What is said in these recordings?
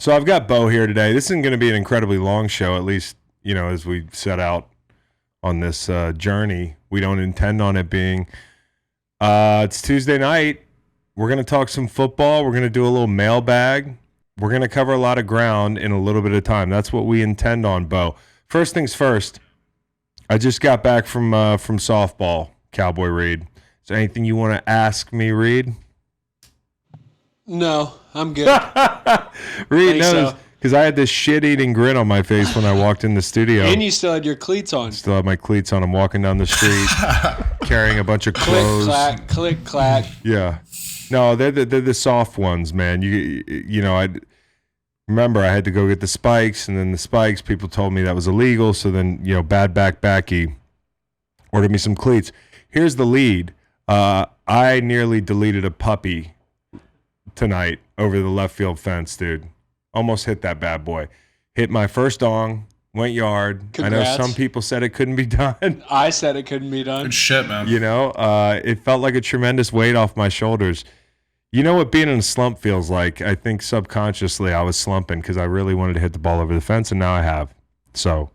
So I've got Beau here today. This isn't going to be an incredibly long show, at least, as we set out on this journey. We don't intend on it being. It's Tuesday night. We're going to talk some football. We're going to do a little mailbag. We're going to cover a lot of ground in a little bit of time. That's what we intend on, Beau. First things first, I just got back from softball, Cowboy Reed. Is there anything you want to ask me, Reed? No, I'm good. Reed knows because I had this shit-eating grin on my face when I walked in the studio. And you still had your cleats on. Still have my cleats on. I'm walking down the street carrying a bunch of clothes. Click, clack. Yeah. No, they're the soft ones, man. I remember I had to go get the spikes, and then the spikes, people told me that was illegal. So then, Bad Back Backy ordered me some cleats. Here's the lead. I nearly deleted a puppy tonight over the left field fence, dude. Almost hit that bad boy. Hit my first dong, went yard. Congrats. I know some people said it couldn't be done. I said it couldn't be done. Good shit, man. It felt like a tremendous weight off my shoulders. You know what being in a slump feels like? I think subconsciously I was slumping because I really wanted to hit the ball over the fence, and now I have. So,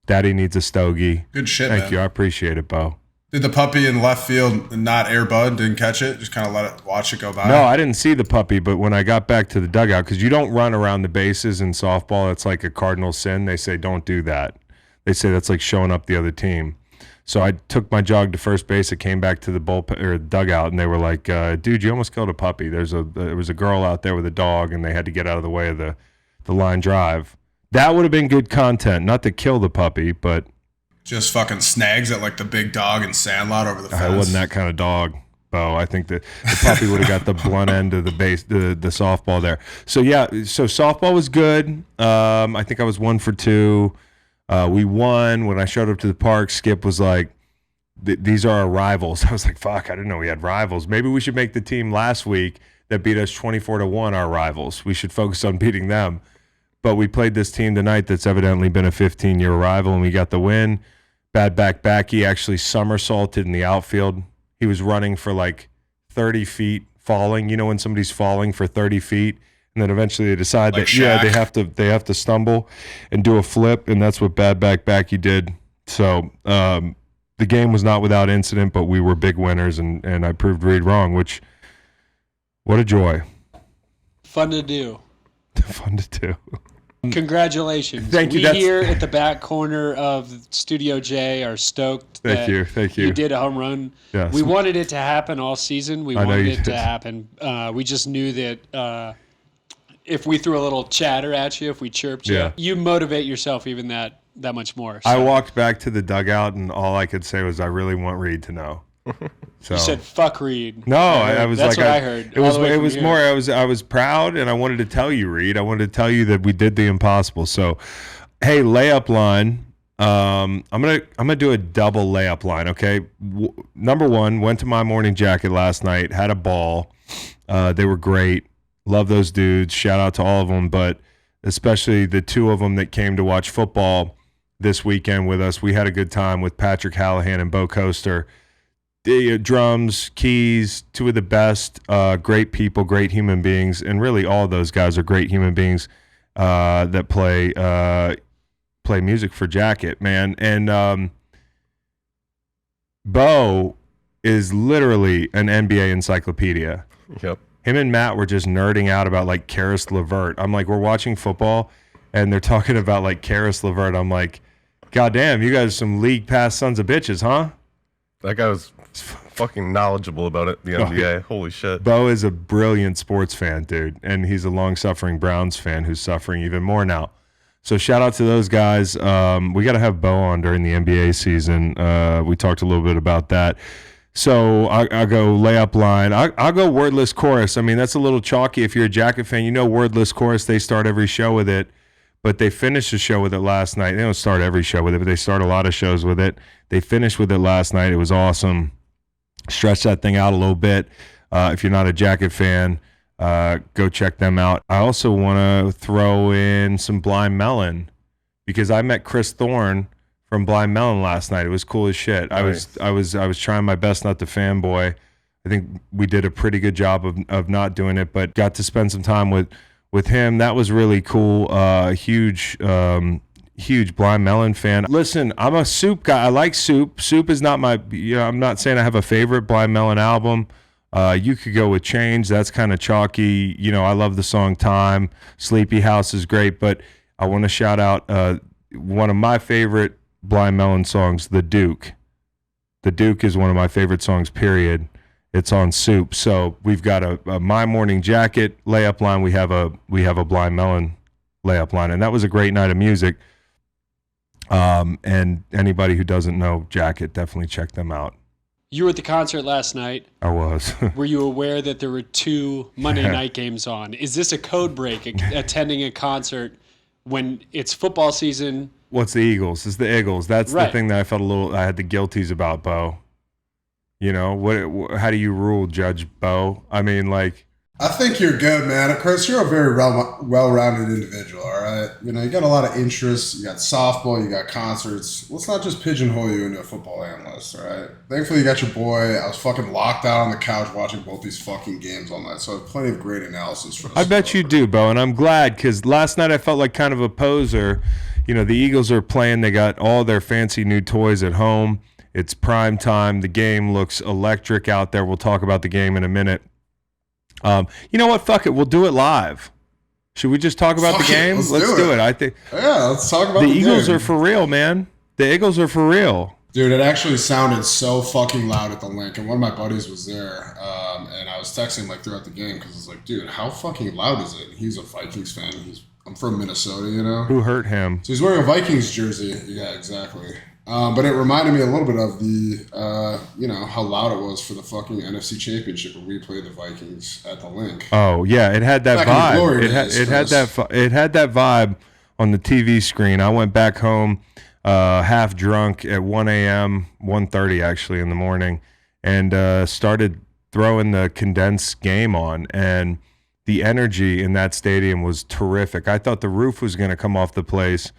Daddy needs a stogie. Good shit, man. Thank you. I appreciate it, Beau. Did the puppy in left field not air bud? Didn't catch it? Just kind of watch it go by? No, I didn't see the puppy, but when I got back to the dugout, because you don't run around the bases in softball, it's like a cardinal sin. They say don't do that. They say that's like showing up the other team. So I took my jog to first base. I came back to the bullpen or dugout, and they were like, "Dude, you almost killed a puppy." There was a girl out there with a dog, and they had to get out of the way of the line drive. That would have been good content, not to kill the puppy, but just fucking snags at like the big dog in Sandlot over the fence. I wasn't that kind of dog, Beau. I think the puppy would have got the blunt end of the base, the softball there. So yeah, so softball was good. I think I was 1 for 2. We won. When I showed up to the park, Skip was like, "These are our rivals." I was like, "Fuck, I didn't know we had rivals. Maybe we should make the team last week that beat us 24-1 our rivals. We should focus on beating them." But we played this team tonight that's evidently been a 15-year rival, and we got the win. Bad Back Backy actually somersaulted in the outfield. He was running for like 30 feet, falling. You know when somebody's falling for 30 feet, and then eventually they decide like that Shaq. they have to stumble and do a flip, and that's what Bad Back Backy did. So the game was not without incident, but we were big winners, and I proved Reed wrong. Which, what a joy! Fun to do. Fun to do. Congratulations. Thank you. We here at the back corner of Studio J are stoked. Thank you. You did a home run. Yes. We wanted it to happen all season. We wanted it to happen. We just knew that if we threw a little chatter at you, if we chirped you, you motivate yourself even that much more. So. I walked back to the dugout, and all I could say was, "I really want Reed to know." So you said, "Fuck Reed." No, I was that's like, what I heard. It was more. I was proud, and I wanted to tell you, Reed. I wanted to tell you that we did the impossible. So, hey, layup line. I'm gonna do a double layup line. Okay. Number one, went to My Morning Jacket last night. Had a ball. They were great. Love those dudes. Shout out to all of them, but especially the two of them that came to watch football this weekend with us. We had a good time with Patrick Hallahan and Bo Coaster. Drums, keys, two of the best, great people, great human beings, and really all of those guys are great human beings that play music for Jacket, man. And Bo is literally an NBA encyclopedia. Yep. Him and Matt were just nerding out about like Karis LeVert. I'm like, we're watching football, and they're talking about like Karis LeVert. I'm like, God damn, you guys are some league pass sons of bitches, huh? That guy was fucking knowledgeable about it, the NBA. Holy shit. Bo is a brilliant sports fan, dude, and he's a long-suffering Browns fan who's suffering even more now. So shout out to those guys. We got to have Bo on during the NBA season. We talked a little bit about that. So I'll go layup line. I'll go wordless chorus. I mean, that's a little chalky if you're a Jacket fan. You know wordless chorus, they start every show with it. But they finished the show with it last night. They don't start every show with it, but they start a lot of shows with it. They finished with it last night. It was awesome. Stretch that thing out a little bit. If you're not a Jacket fan, go check them out. I also want to throw in some Blind Melon because I met Chris Thorne from Blind Melon last night. It was cool as shit. Nice. I was trying my best not to fanboy. I think we did a pretty good job of not doing it, but got to spend some time with with him. That was really cool. Huge Blind Melon fan. Listen, I'm a Soup guy. I like Soup. Soup is not my, I'm not saying I have a favorite Blind Melon album. You could go with Change. That's kind of chalky. I love the song Time. Sleepy House is great, but I want to shout out one of my favorite Blind Melon songs, The Duke. The Duke is one of my favorite songs, period. It's on Soup. So we've got a My Morning Jacket layup line. We have a Blind Melon layup line, and that was a great night of music. And anybody who doesn't know Jacket, definitely check them out. You were at the concert last night. I was. Were you aware that there were 2 Monday night games on? Is this a code break, attending a concert when it's football season? What's the Eagles? It's the Eagles. That's right. The thing that I had the guilties about, Bo. How do you rule, Judge Bo? I mean, I think you're good, man. Chris, you're a very well-rounded individual, all right? You got a lot of interests. You got softball. You got concerts. Let's not just pigeonhole you into a football analyst, all right? Thankfully, you got your boy. I was fucking locked out on the couch watching both these fucking games all night, so I have plenty of great analysis for this. I bet you do, Bo, and I'm glad, because last night I felt like kind of a poser. The Eagles are playing. They got all their fancy new toys at home. It's prime time. The game looks electric out there. We'll talk about the game in a minute. You know what? Fuck it. We'll do it live. Should we just talk about the game? Let's do it. I think. Yeah, let's talk about the Eagles game. are for real, man. The Eagles are for real. Dude, it actually sounded so fucking loud at the link, and one of my buddies was there, and I was texting him throughout the game because it's dude, how fucking loud is it? He's a Vikings fan. I'm from Minnesota, Who hurt him? So he's wearing a Vikings jersey. Yeah, exactly. But it reminded me a little bit of the, how loud it was for the fucking NFC Championship where we played the Vikings at the link. Oh yeah, it had that vibe. It had that vibe on the TV screen. I went back home, half drunk at 1 a.m., 1:30 actually in the morning, and started throwing the condensed game on, and the energy in that stadium was terrific. I thought the roof was going to come off the place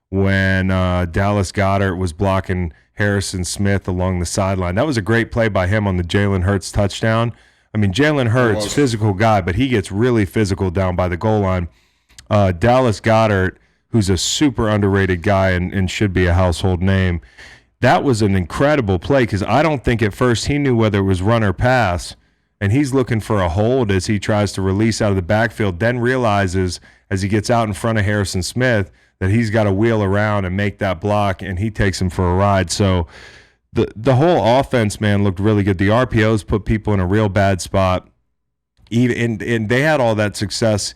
when Dallas Goedert was blocking Harrison Smith along the sideline. That was a great play by him on the Jalen Hurts touchdown. I mean, Jalen Hurts, physical guy, but he gets really physical down by the goal line. Dallas Goedert, who's a super underrated guy and should be a household name, that was an incredible play because I don't think at first he knew whether it was run or pass, and he's looking for a hold as he tries to release out of the backfield, then realizes as he gets out in front of Harrison Smith that he's got to wheel around and make that block, and he takes him for a ride. So the whole offense, man, looked really good. The RPOs put people in a real bad spot, and they had all that success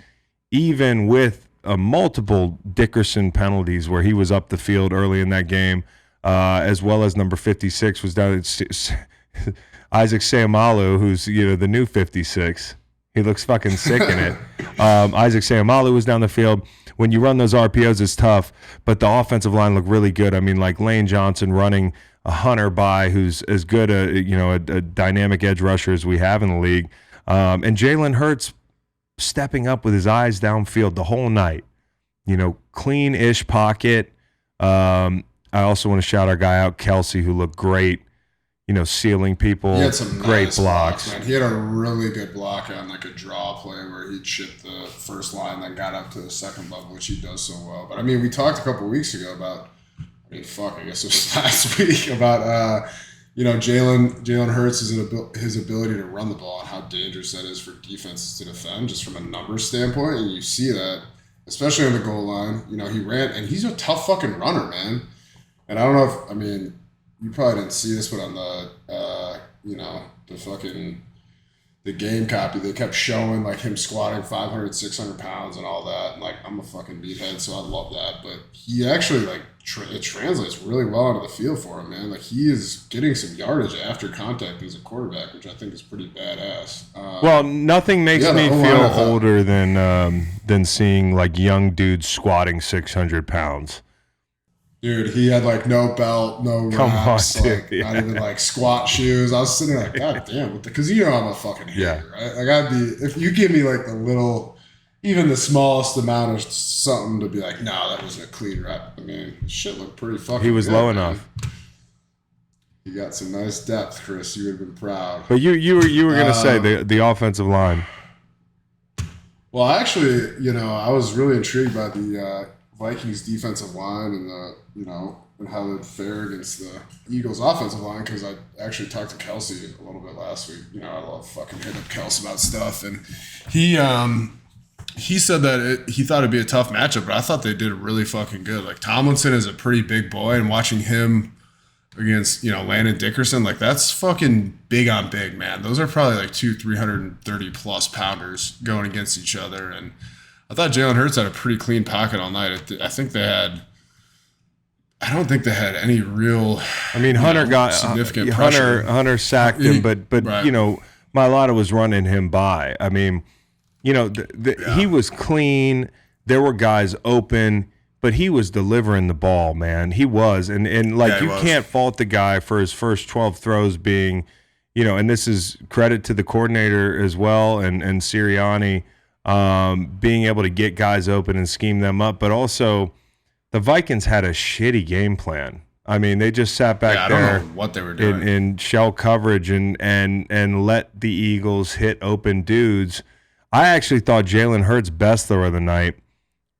even with multiple Dickerson penalties where he was up the field early in that game, as well as number 56 was down. Isaac Seumalo, who's the new 56. He looks fucking sick in it. Isaac Seumalo was down the field. When you run those RPOs, it's tough, but the offensive line looked really good. I mean, Lane Johnson running a Hunter by, who's as good a dynamic edge rusher as we have in the league, and Jalen Hurts stepping up with his eyes downfield the whole night. Clean-ish pocket. I also want to shout our guy out, Kelsey, who looked great. Sealing people. He had some great nice blocks. Man. He had a really good block on a draw play where he chipped the first line, then got up to the second level, which he does so well. But we talked a couple of weeks ago about, I guess it was last week, about Jalen Hurts' his ability to run the ball and how dangerous that is for defenses to defend, just from a numbers standpoint. And you see that, especially on the goal line. He ran, and he's a tough fucking runner, man. And I don't know if you probably didn't see this, but on the the game copy, they kept showing him squatting 500, 600 pounds and all that. And I'm a fucking meathead, so I love that. But he actually it translates really well onto the field for him, man. He is getting some yardage after contact as a quarterback, which I think is pretty badass. Well, nothing makes me feel older than seeing young dudes squatting 600 pounds. Dude, he had no belt, no wraps, not even squat shoes. I was sitting there God damn, because I'm a fucking hater, right? I'd be, if you give me the little, even the smallest amount of something to be no, that wasn't a clean rep. Shit looked pretty fucking. He was good, low man. enough. You got some nice depth, Chris. You would have been proud. But you were gonna say the offensive line. Well, actually, I was really intrigued by the Vikings defensive line and and how they'd fare against the Eagles offensive line, because I actually talked to Kelsey a little bit last week. I love fucking hitting up Kelsey about stuff, and he said that he thought it'd be a tough matchup, but I thought they did really fucking good. Like, Tomlinson is a pretty big boy, and watching him against, Landon Dickerson, like, that's fucking big on big, man. Those are probably like 330 plus pounders going against each other. And I thought Jalen Hurts had a pretty clean pocket all night. I don't think they had any real. I mean, Hunter got significant pressure. Hunter sacked him, but right. Mailata was running him by. I mean, he was clean. There were guys open, but he was delivering the ball, man. He was, and you can't fault the guy for his first 12 throws being, and this is credit to the coordinator as well, and Sirianni being able to get guys open and scheme them up, but also. The Vikings had a shitty game plan. I mean, they just sat back there. I don't know what they were doing in shell coverage and let the Eagles hit open dudes. I actually thought Jalen Hurts' best throw of the night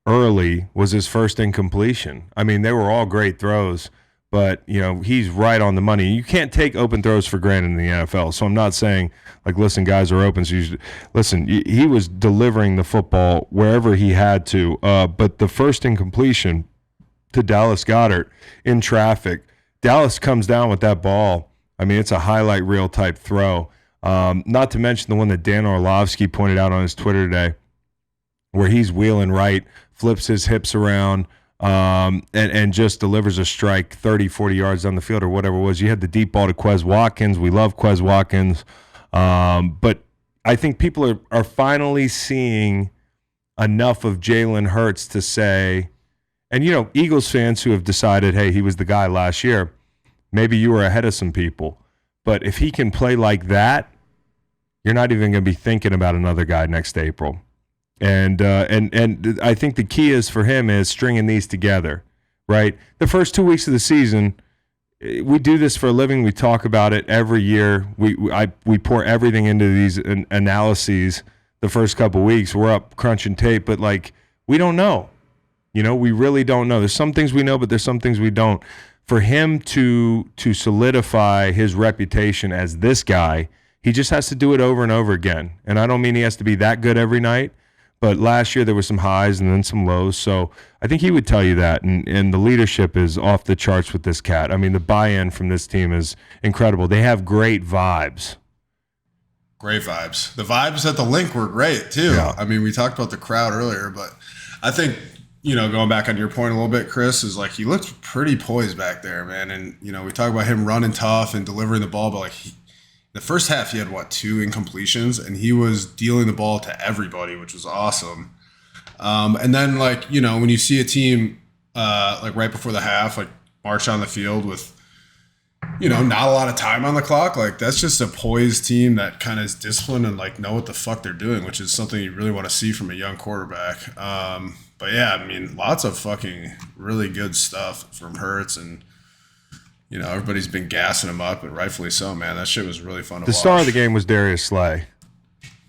early was his first incompletion. I mean, they were all great throws, but he's right on the money. You can't take open throws for granted in the NFL. So I'm not saying like, listen, guys are open. So listen, he was delivering the football wherever he had to. But the first incompletion to Dallas Goedert in traffic. Dallas comes down with that ball. I mean, it's a highlight reel type throw. Not to mention the one that Dan Orlovsky pointed out on his Twitter today, where he's wheeling right, flips his hips around, and just delivers a strike 30, 40 yards down the field or whatever it was. You had the deep ball to Quez Watkins. We love Quez Watkins. But I think people are finally seeing enough of Jalen Hurts to say, and, Eagles fans who have decided, hey, he was the guy last year, maybe you were ahead of some people. But if he can play like that, you're not even going to be thinking about another guy next April. And I think the key is for him is stringing these together, right? The first 2 weeks of the season, we do this for a living. We talk about it every year. We pour everything into these analyses the first couple of weeks. We're up crunching tape, but, we don't know. We really don't know. There's some things we know, but there's some things we don't. For him to solidify his reputation as this guy, he just has to do it over and over again. And I don't mean he has to be that good every night, but last year there were some highs and then some lows. So I think he would tell you that. And the leadership is off the charts with this cat. I mean, the buy-in from this team is incredible. They have great vibes. Great vibes. The vibes at the link were great, too. Yeah. I mean, we talked about the crowd earlier, but I think – going back on your point a little bit, Chris, is he looked pretty poised back there, man. And, we talk about him running tough and delivering the ball, but the first half he had, 2 incompletions, and he was dealing the ball to everybody, which was awesome. And then, when you see a team, right before the half, march on the field with, not a lot of time on the clock, that's just a poised team that kind of is disciplined and, know what the fuck they're doing, which is something you really want to see from a young quarterback. But yeah, I mean, lots of fucking really good stuff from Hurts, and everybody's been gassing him up, and rightfully so, man. That shit was really fun to watch. The star of the game was Darius Slay.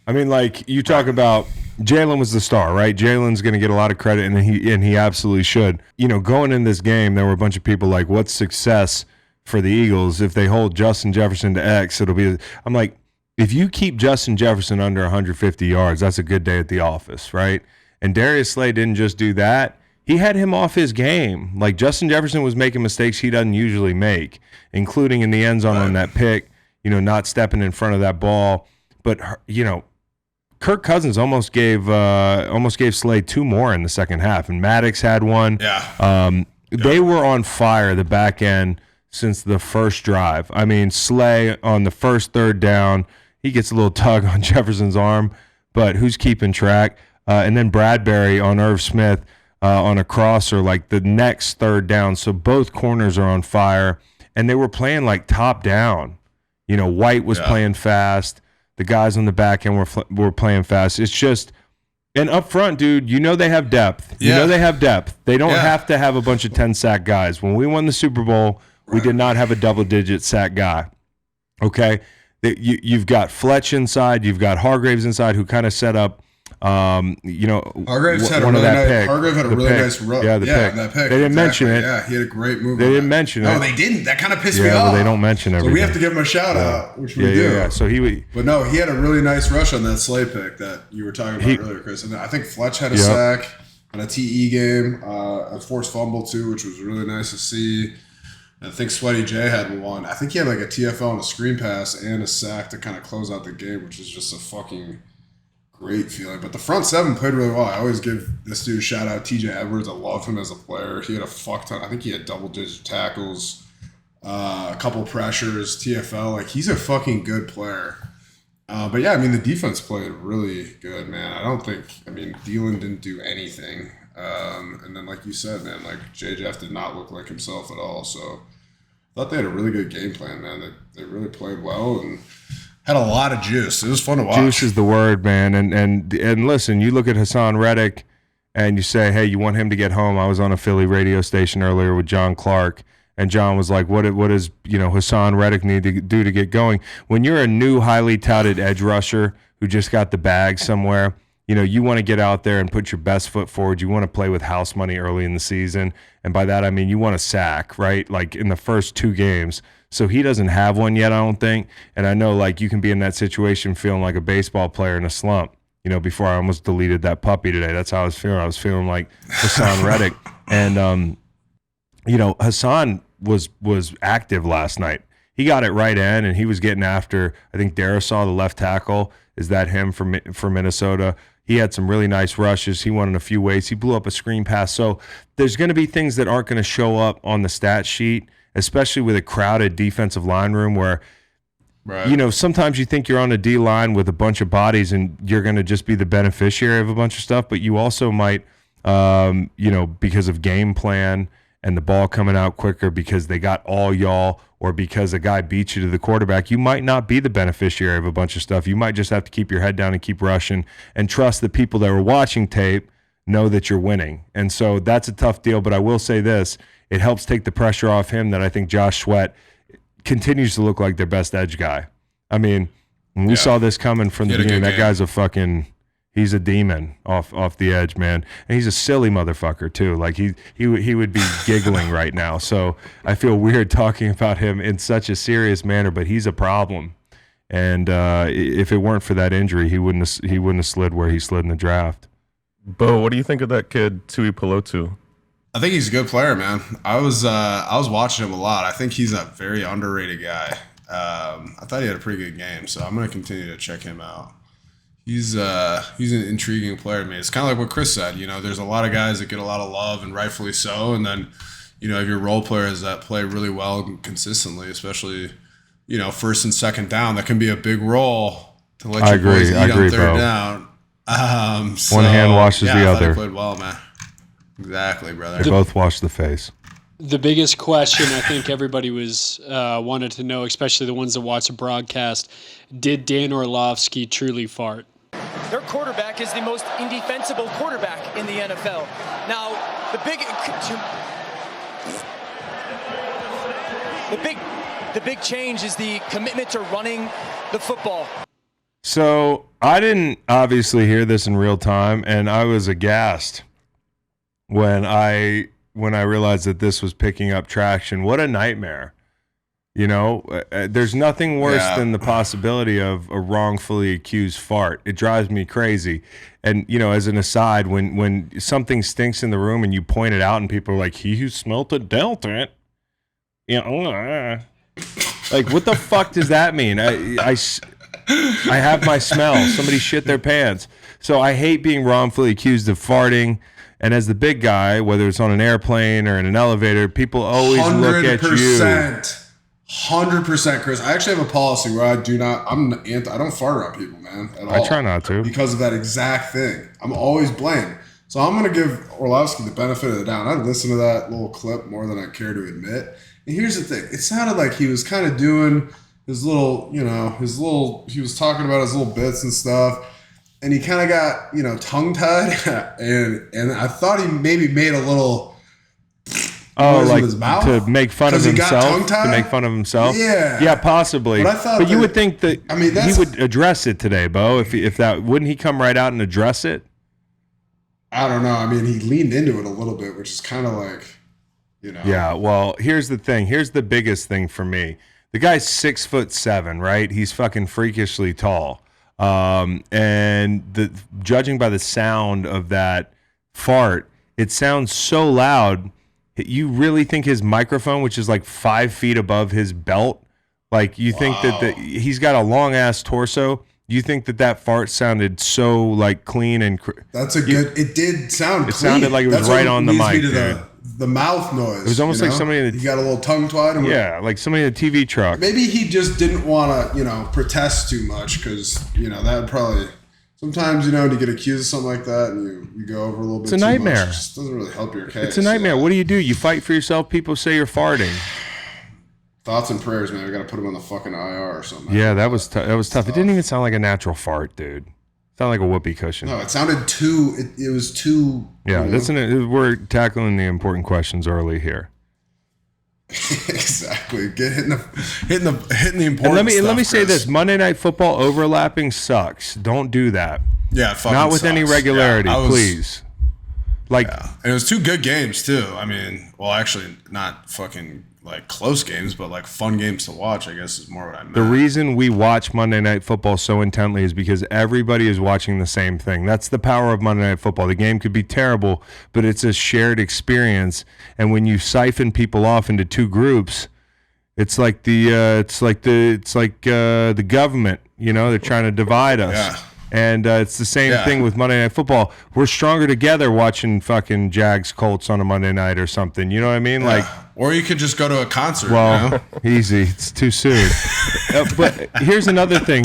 I mean, you talk about Jalen was the star, right? Jalen's going to get a lot of credit, and he absolutely should. Going in this game, there were a bunch of people like, what's success for the Eagles? If they hold Justin Jefferson to X, it'll be. I'm like, if you keep Justin Jefferson under 150 yards, that's a good day at the office, right? And Darius Slay didn't just do that. He had him off his game. Justin Jefferson was making mistakes he doesn't usually make, including in the end zone on that pick, not stepping in front of that ball. But, Kirk Cousins almost gave Slay 2 more in the second half, and Maddox had one. Yeah. They were on fire the back end since the first drive. I mean, Slay on the first third down, he gets a little tug on Jefferson's arm, but who's keeping track? And then Bradbury on Irv Smith on a crosser, the next third down. So both corners are on fire, and they were playing top down. White was playing fast. The guys on the back end were playing fast. It's just, and up front, dude, they have depth. They have depth. They don't have to have a bunch of 10-sack guys. When we won the Super Bowl, we did not have a double-digit sack guy. Okay? You've got Fletch inside. You've got Hargraves inside, who kind of set up Hargraves had a really nice. Hargrave had a really nice run. Yeah, pick. That pick. They didn't mention it. Yeah, he had a great move. They didn't mention it. No, they didn't. That kind of pissed me off. Yeah, but they don't mention everything. So we have to give him a shout out, which we do. Yeah. So But no, he had a really nice rush on that Slay pick that you were talking about earlier, Chris. And I think Fletch had a sack on a TE game, a forced fumble too, which was really nice to see. I think Sweaty J had one. I think he had like a TFL and a screen pass and a sack to kind of close out the game, which is just a fucking great feeling. But the front seven played really well. I always give this dude a shout out, TJ Edwards. I love him as a player. He had a fuck ton. I think he had double-digit tackles, a couple pressures, TFL. Like, he's a fucking good player. But yeah, I mean, the defense played really good, man. Thielen didn't do anything. And then, like you said, man, like J-Jeff did not look like himself at all. So I thought they had a really good game plan, man. They really played well and had a lot of juice. It was fun to watch. Juice is the word, man. And listen, you look at Hassan Reddick and you say, hey, you want him to get home. I was on a Philly radio station earlier with John Clark, and John was like, what does Hassan Reddick need to do to get going? When you're a new, highly touted edge rusher who just got the bag somewhere, you want to get out there and put your best foot forward. You want to play with house money early in the season. And by that, I mean you want to sack, right? Like in the first 2 games. So he doesn't have one yet, I don't think. And I know, like, you can be in that situation feeling like a baseball player in a slump. Before I almost deleted that puppy today. That's how I was feeling. I was feeling like Hassan Reddick. And, Hassan was active last night. He got it right in, and he was getting after, I think Darisaw, the left tackle. Is that him from Minnesota? He had some really nice rushes. He won in a few ways. He blew up a screen pass. So there's going to be things that aren't going to show up on the stat sheet, especially with a crowded defensive line room where, sometimes you think you're on a D line with a bunch of bodies and you're going to just be the beneficiary of a bunch of stuff, but you also might, because of game plan and the ball coming out quicker because they got all y'all, or because a guy beat you to the quarterback, you might not be the beneficiary of a bunch of stuff. You might just have to keep your head down and keep rushing and trust the people that were watching tape know that you're winning. And so that's a tough deal, but I will say this, it helps take the pressure off him that I think Josh Sweat continues to look like their best edge guy. I mean, when we saw this coming from the beginning, that guy's he's a demon off the edge, man. And he's a silly motherfucker too. Like he would be giggling right now. So I feel weird talking about him in such a serious manner, but he's a problem. And if it weren't for that injury, he wouldn't have slid where he slid in the draft. Bo, what do you think of that kid, Tui Pelotu? I think he's a good player, man. I was watching him a lot. I think he's a very underrated guy. I thought he had a pretty good game, so I'm going to continue to check him out. He's an intriguing player to me. It's kind of like what Chris said. There's a lot of guys that get a lot of love, and rightfully so. And then, if your role players that play really well consistently, especially, first and second down, that can be a big role to let your boys eat on third down. One hand washes the other. He played well, man. Exactly, brother. They both wash the face. The biggest question I think everybody was wanted to know, especially the ones that watch the broadcast, did Dan Orlovsky truly fart? Their quarterback is the most indefensible quarterback in the NFL. Now, the big change is the commitment to running the football. So I didn't obviously hear this in real time, and I was aghast when I realized that this was picking up traction. What a nightmare. There's nothing worse than the possibility of a wrongfully accused fart. It drives me crazy. And, as an aside, when something stinks in the room and you point it out and people are like, he who smelt it dealt it. Like, what the fuck does that mean? I have my smell. Somebody shit their pants. So I hate being wrongfully accused of farting. And as the big guy, whether it's on an airplane or in an elevator, people always look at you. 100%, Chris. I actually have a policy where I don't fart around people, man, at all. I try not to. Because of that exact thing. I'm always blamed. So I'm going to give Orlovsky the benefit of the doubt. I listened to that little clip more than I care to admit. And here's the thing. It sounded like he was kind of doing his little, he was talking about his little bits and stuff. And he kind of got, tongue-tied. and I thought he maybe made a little Oh, noise like with his mouth? to make fun of He got himself? tongue-tied? To make fun of himself? Yeah. Yeah, possibly. But I thought you that- would think that I mean, he would address it today, Bo. If that wouldn't he come right out and address it? I don't know. I mean, he leaned into it a little bit, which is kind of like, you know. Yeah. Well, here's the thing. Here's the biggest thing for me. The guy's 6'7", right? He's fucking freakishly tall. And judging by the sound of that fart, it sounds so loud. You really think his microphone, which is like 5 feet above his belt, like you think that he's got a long ass torso. You think that fart sounded so like clean and That's a good. It did sound. It sounded like it was That's right what on the leads me mic, to dude. the mouth noise. It was almost like somebody that you got a little tongue tied. Yeah, like somebody in a TV truck. Maybe he just didn't want to, protest too much because that would probably. Sometimes to get accused of something like that and you go over a little bit. It's a too nightmare. Much, it just doesn't really help your case. It's a nightmare. What do? You fight for yourself. People say you're farting. Thoughts and prayers, man. We got to put him on the fucking IR or something. Yeah, that was tough. It didn't even sound like a natural fart, dude. It sounded like a whoopee cushion. No, it sounded too. It was too. Yeah, we're tackling the important questions early here. Exactly. Hitting the important. And let me say this: Monday Night Football overlapping sucks. Don't do that. Yeah, it fucking not with sucks. any regularity, Yeah, please. Like, and it was two good games too. I mean, well, actually, not fucking like close games, but like fun games to watch. I guess is more what I meant. The reason we watch Monday Night Football so intently is because everybody is watching the same thing. That's the power of Monday Night Football. The game could be terrible, but it's a shared experience. And when you siphon people off into two groups, it's like the government. They're trying to divide us. Yeah. And it's the same thing with Monday Night Football. We're stronger together watching fucking Jags Colts on a Monday night or something. You know what I mean? Like, or you could just go to a concert. well, easy. It's too soon. But here's another thing.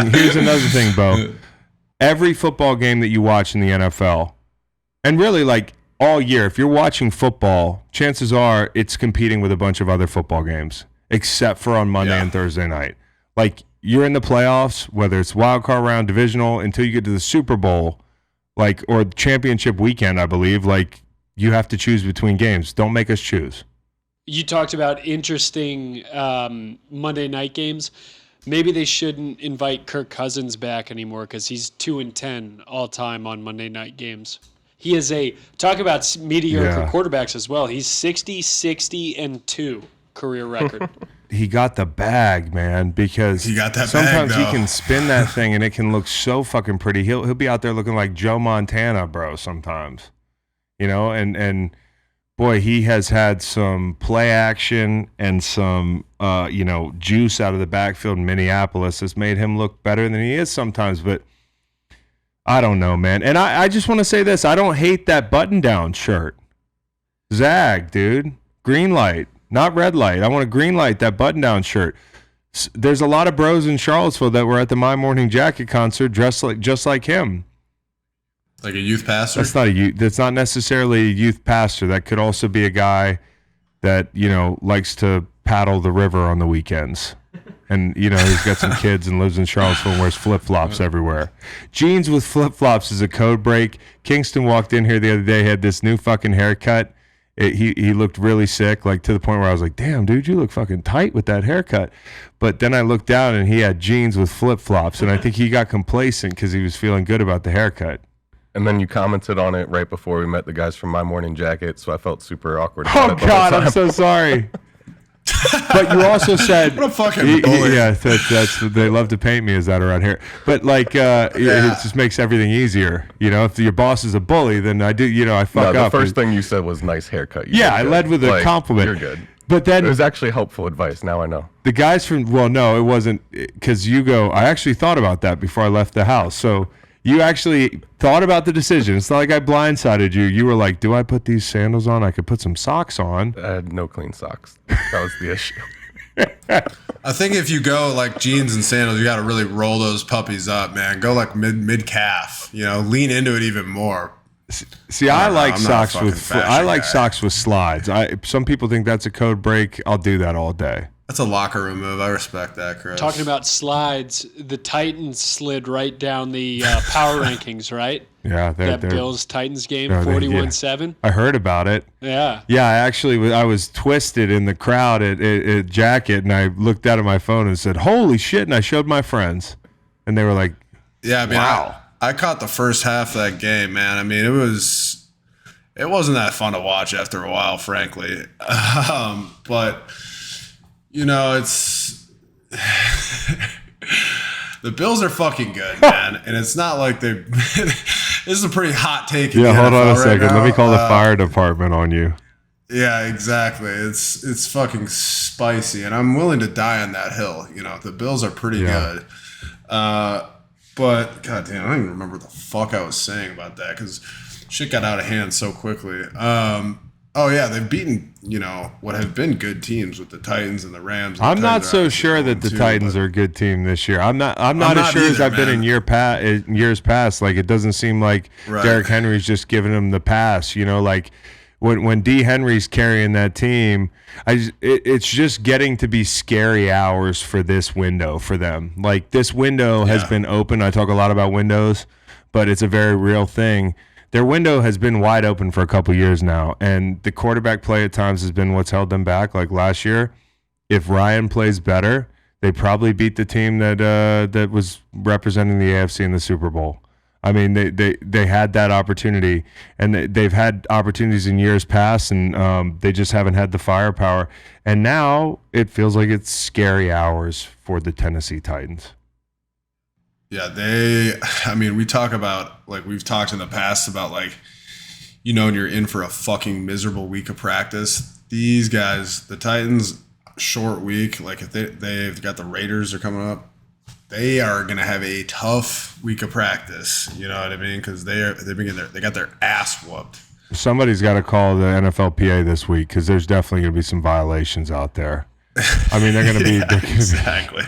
Bo. Every football game that you watch in the NFL, and really like all year, if you're watching football, chances are it's competing with a bunch of other football games, except for on Monday and Thursday night. Like, you're in the playoffs, whether it's wild card round, divisional, until you get to the Super Bowl, like, or championship weekend, I believe. Like, you have to choose between games. Don't make us choose. You talked about interesting Monday night games. Maybe they shouldn't invite Kirk Cousins back anymore because he's 2-10 all time on Monday night games. He is talk about mediocre quarterbacks as well. He's 60-60-2 career record. He got the bag, man, because he got that sometimes bag, he can spin that thing and it can look so fucking pretty. He'll be out there looking like Joe Montana, bro, sometimes. And boy, he has had some play action and some juice out of the backfield in Minneapolis. It's made him look better than he is sometimes, but I don't know, man. And I just want to say this. I don't hate that button-down shirt. Zag, dude. Green light. Not red light. I want to green light that button-down shirt. There's a lot of bros in Charlottesville that were at the My Morning Jacket concert dressed just like him. Like a youth pastor? That's not necessarily a youth pastor. That could also be a guy that, likes to paddle the river on the weekends. And, he's got some kids and lives in Charlottesville and wears flip-flops everywhere. Jeans with flip-flops is a code break. Kingston walked in here the other day, had this new fucking haircut. He looked really sick, like to the point where I was like, damn, dude, you look fucking tight with that haircut. But then I looked down and he had jeans with flip-flops, and I think he got complacent because he was feeling good about the haircut. And then you commented on it right before we met the guys from My Morning Jacket, so I felt super awkward. Oh, God, I'm so sorry. But you also said, what a fucking bully. Yeah, that's they love to paint me as that around here. But like, it just makes everything easier. If your boss is a bully, then I do. I fuck up. The first thing you said was nice haircut. I led with a compliment. You're good. But then it was actually helpful advice. Now I know. The guys from no, it wasn't, because you go. I actually thought about that before I left the house. So you actually thought about the decision. It's not like I blindsided you. You were like, do I put these sandals on? I could put some socks on. I had no clean socks. That was the issue. I think if you go like jeans and sandals, you got to really roll those puppies up, man. Go like mid calf. Lean into it even more. See, I like socks with slides. Some people think that's a code break. I'll do that all day. That's a locker room move. I respect that, Chris. Talking about slides, the Titans slid right down the power rankings, right? Yeah, that Bills-Titans game, no, 41-7. I heard about it. Yeah. Yeah, I was twisted in the crowd at Jacket, and I looked out at my phone and said, "Holy shit!" And I showed my friends, and they were like, "Yeah, I mean, wow." I caught the first half of that game, man. I mean, it wasn't that fun to watch after a while, frankly. But you know, it's the Bills are fucking good, man, and it's not like they. This is a pretty hot take. Yeah, hold on a second. Right, let me call the fire department on you. Yeah, exactly. It's fucking spicy, and I'm willing to die on that hill. You know, the Bills are pretty good. But goddamn, I don't even remember what the fuck I was saying about that because shit got out of hand so quickly. Oh yeah, they've beaten what have been good teams with the Titans and the Rams. I'm not so sure that the Titans are a good team this year. I'm not as sure as I've been in years past. Like it doesn't seem like Derrick Henry's just giving them the pass. Like when D. Henry's carrying that team, it's just getting to be scary hours for this window for them. Like this window has been open. I talk a lot about windows, but it's a very real thing. Their window has been wide open for a couple years now, and the quarterback play at times has been what's held them back. Like last year, if Ryan plays better, they probably beat the team that was representing the AFC in the Super Bowl. I mean, they had that opportunity, and they've had opportunities in years past, and they just haven't had the firepower. And now it feels like it's scary hours for the Tennessee Titans. Yeah, we talk about, like, we've talked in the past about, like, when you're in for a fucking miserable week of practice. These guys, the Titans, short week, like, if they've got the Raiders are coming up, they are going to have a tough week of practice. You know what I mean? Because they got their ass whooped. Somebody's got to call the NFLPA this week because there's definitely going to be some violations out there. I mean, they're going to be exactly.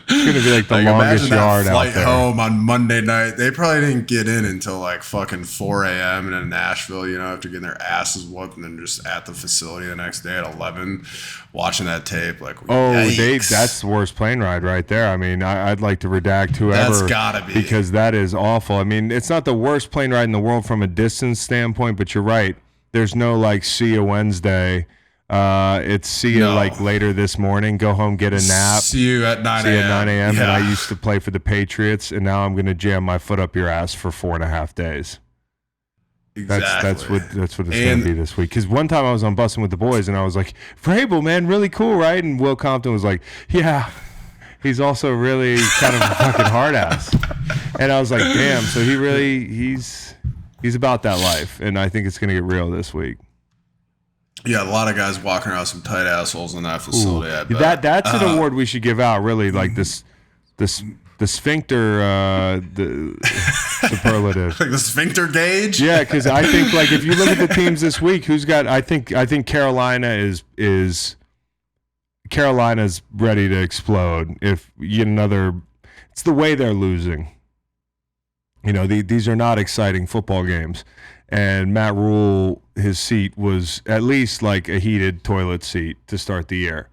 It's going to be like the longest yard out there. Flight home on Monday night. They probably didn't get in until like fucking 4 a.m. in Nashville, after getting their asses whooped, and then just at the facility the next day at 11 watching that tape. Like, that's the worst plane ride right there. I mean, I'd like to redact whoever. That's got to be. Because that is awful. I mean, it's not the worst plane ride in the world from a distance standpoint, but you're right. There's no like see you Wednesday. It's see you like later this morning. Go home, get a nap. See you at 9 a.m. See you at 9 a.m. Yeah. And I used to play for the Patriots, and now I'm going to jam my foot up your ass for 4.5 days. Exactly. That's what it's going to be this week. Because one time I was on Bussin' with the Boys, and I was like, Vrabel, man, really cool, right? And Will Compton was like, yeah. He's also really kind of a fucking hard ass. And I was like, damn. So he's about that life, and I think it's going to get real this week. Yeah, a lot of guys walking around some tight assholes in that facility. I bet. That's an award we should give out. Really, like the sphincter, the superlative, like the sphincter gauge. Yeah, because I think like if you look at the teams this week, who's got? I think Carolina is Carolina's ready to explode. If yet another, it's the way they're losing. These are not exciting football games. And Matt Rule, his seat was at least like a heated toilet seat to start the year.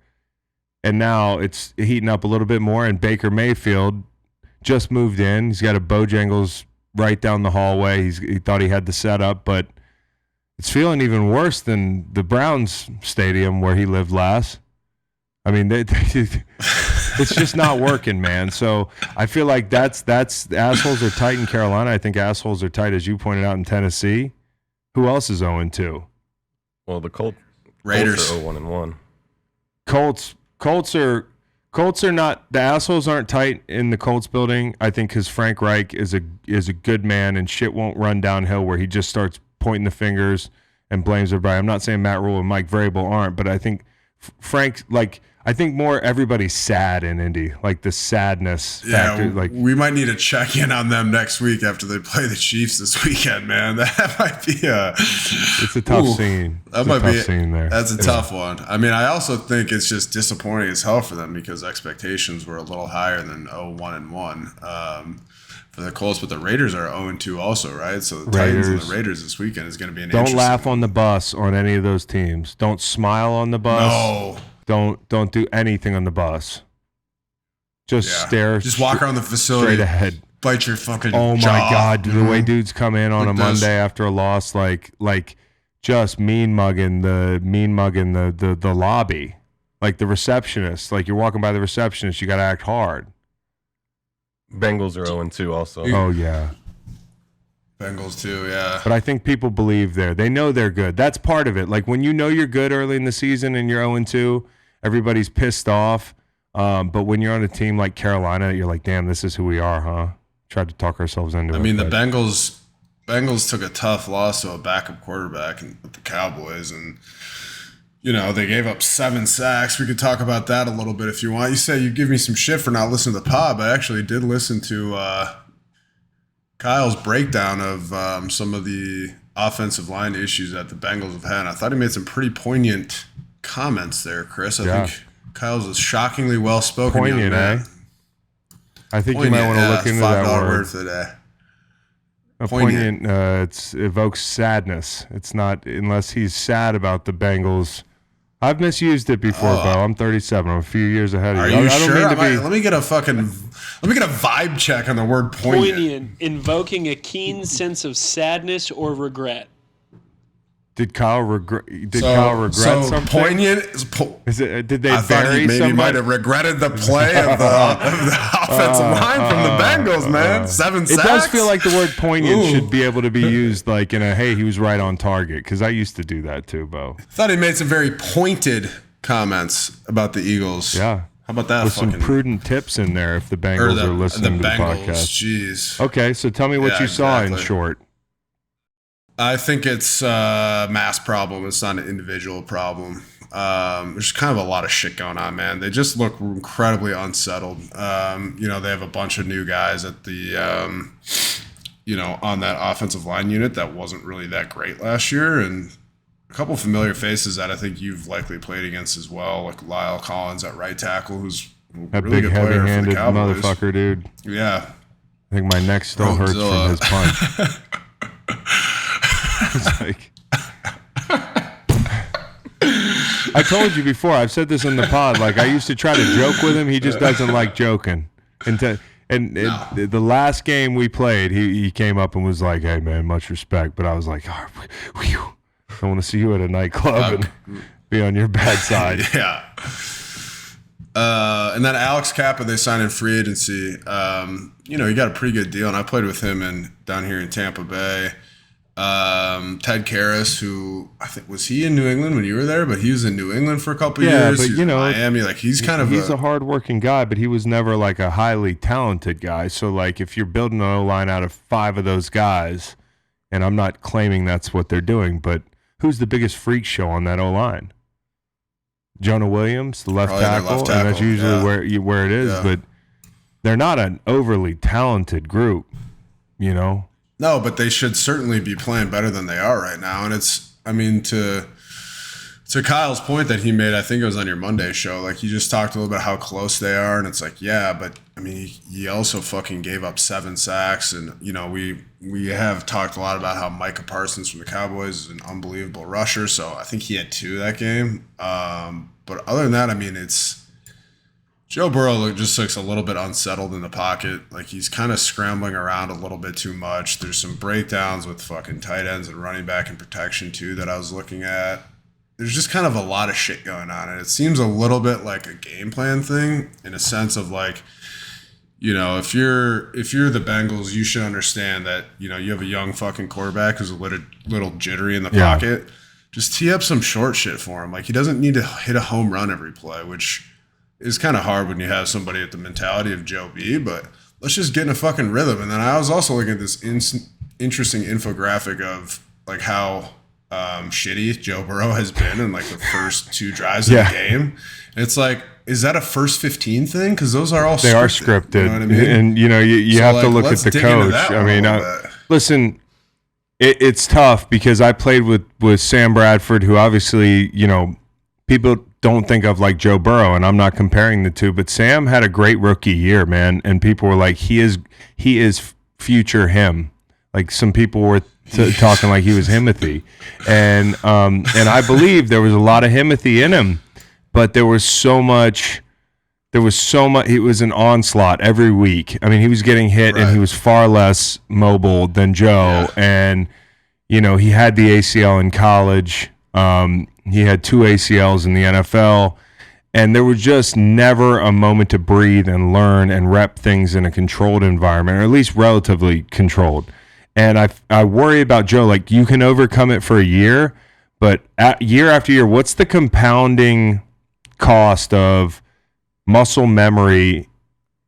And now it's heating up a little bit more. And Baker Mayfield just moved in. He's got a Bojangles right down the hallway. He thought he had the setup, but it's feeling even worse than the Browns stadium where he lived last. I mean, it's just not working, man. So I feel like that's assholes are tight in Carolina. I think assholes are tight, as you pointed out, in Tennessee. Who else is 0-2? Well, the Raiders are 0-1. Colts are not. The assholes aren't tight in the Colts building. I think because Frank Reich is a good man, and shit won't run downhill where he just starts pointing the fingers and blames everybody. I'm not saying Matt Rule and Mike Vrabel aren't, but I think Frank, I think more everybody's sad in Indy, like the sadness factor. Yeah, we might need to check in on them next week after they play the Chiefs this weekend, man. That might be it's a tough scene. That might be scene there. That's a tough one. I mean, I also think it's just disappointing as hell for them because expectations were a little higher than 0-1-1 for the Colts, but the Raiders are 0-2 also, right? So the Titans and the Raiders this weekend is going to be an interesting. Don't laugh on the bus on any of those teams. Don't smile on the bus. No. Don't do anything on the bus. Just stare. Just walk around the facility. Straight ahead. Bite your fucking Oh my jaw. God, dude, the way dudes come in on a Monday after a loss, like just mean mugging the lobby. Like the receptionist. Like you're walking by the receptionist, you gotta act hard. Bengals are 0-2 also. Oh yeah. Bengals too, yeah. But I think people believe they know they're good. That's part of it. Like when you know you're good early in the season and you're 0-2, everybody's pissed off. But when you're on a team like Carolina, you're like, damn, this is who we are, huh? Tried to talk ourselves into it. I mean, the Bengals took a tough loss to a backup quarterback with the Cowboys, and they gave up 7 sacks. We could talk about that a little bit if you want. You say you give me some shit for not listening to the pod, but I actually did listen to Kyle's breakdown of some of the offensive line issues that the Bengals have had. And I thought he made some pretty poignant comments there, Chris. I think Kyle's a shockingly well-spoken poignant, young man. I think you might want to look into that word today. Poignant. It evokes sadness. It's not unless he's sad about the Bengals. I've misused it before, Bo. I'm 37. I'm a few years ahead of you. Are you sure? Let me get a vibe check on the word poignant. Poignant, invoking a keen sense of sadness or regret. Did Kyle regret something? Poignant is did they I thought bury he maybe somebody? might have regretted the play of the offensive line from the Bengals, man. 7 sacks. It does feel like the word poignant should be able to be used like in a, hey, he was right on target, because I used to do that too, Bo. I thought he made some very pointed comments about the Eagles. Yeah. How about that? With some prudent tips in there if the Bengals are listening to the podcast. Jeez. Okay, so tell me what you saw in short. I think it's a mass problem. It's not an individual problem. There's kind of a lot of shit going on, man. They just look incredibly unsettled. They have a bunch of new guys at the, on that offensive line unit that wasn't really that great last year. And a couple familiar faces that I think you've likely played against as well, like Lyle Collins at right tackle, who's a really good player for the Cowboys. Motherfucker, dude. Yeah. I think my neck still hurts from his punch. It's like, I told you before, I've said this in the pod, like I used to try to joke with him. He just doesn't like joking. The last game we played, he came up and was like, hey, man, much respect. But I was like, I want to see you at a nightclub and be on your bad side. Yeah. And then Alex Kappa, they signed in free agency. He got a pretty good deal, and I played with him down here in Tampa Bay. Ted Karras, who I think was he in New England when you were there, but he was in New England for a couple years. But he's in Miami, like he's a hardworking guy, but he was never like a highly talented guy. So like if you're building an O-line out of 5 of those guys, and I'm not claiming that's what they're doing, but who's the biggest freak show on that O-line? Jonah Williams, the left tackle, and that's usually where it is. Yeah. But they're not an overly talented group, No, but they should certainly be playing better than they are right now. And to Kyle's point that he made, I think it was on your Monday show, like you just talked a little bit how close they are. And it's like, yeah, but I mean, he also fucking gave up 7 sacks. And, we have talked a lot about how Micah Parsons from the Cowboys is an unbelievable rusher. So I think he had 2 that game. But other than that, I mean, Joe Burrow just looks a little bit unsettled in the pocket. Like he's kind of scrambling around a little bit too much. There's some breakdowns with fucking tight ends and running back and protection too that I was looking at. There's just kind of a lot of shit going on. And it seems a little bit like a game plan thing in a sense of like, if you're the Bengals, you should understand that, you have a young fucking quarterback who's a little jittery in the pocket. Just tee up some short shit for him. Like he doesn't need to hit a home run every play, which is kind of hard when you have somebody at the mentality of Joe B, but let's just get in a fucking rhythm. And then I was also looking at this interesting infographic of like how shitty Joe Burrow has been in like the first 2 drives of the game. And it's like, is that a first 15 thing? Because those are all scripted. They are scripted. You know what I mean? And, you so have to look at the coach. I mean, listen, it's tough because I played with Sam Bradford, who obviously, people don't think of like Joe Burrow, and I'm not comparing the two, but Sam had a great rookie year, man, and people were like, he is future him. Like some people were talking like he was Himothy, and I believe there was a lot of Himothy in him, but there was so much. It was an onslaught every week. I mean, he was getting hit, and he was far less mobile than Joe. And he had the ACL in college. He had 2 ACLs in the NFL, and there was just never a moment to breathe and learn and rep things in a controlled environment, or at least relatively controlled. And I worry about Joe. Like, you can overcome it for a year, but year after year, what's the compounding cost of muscle memory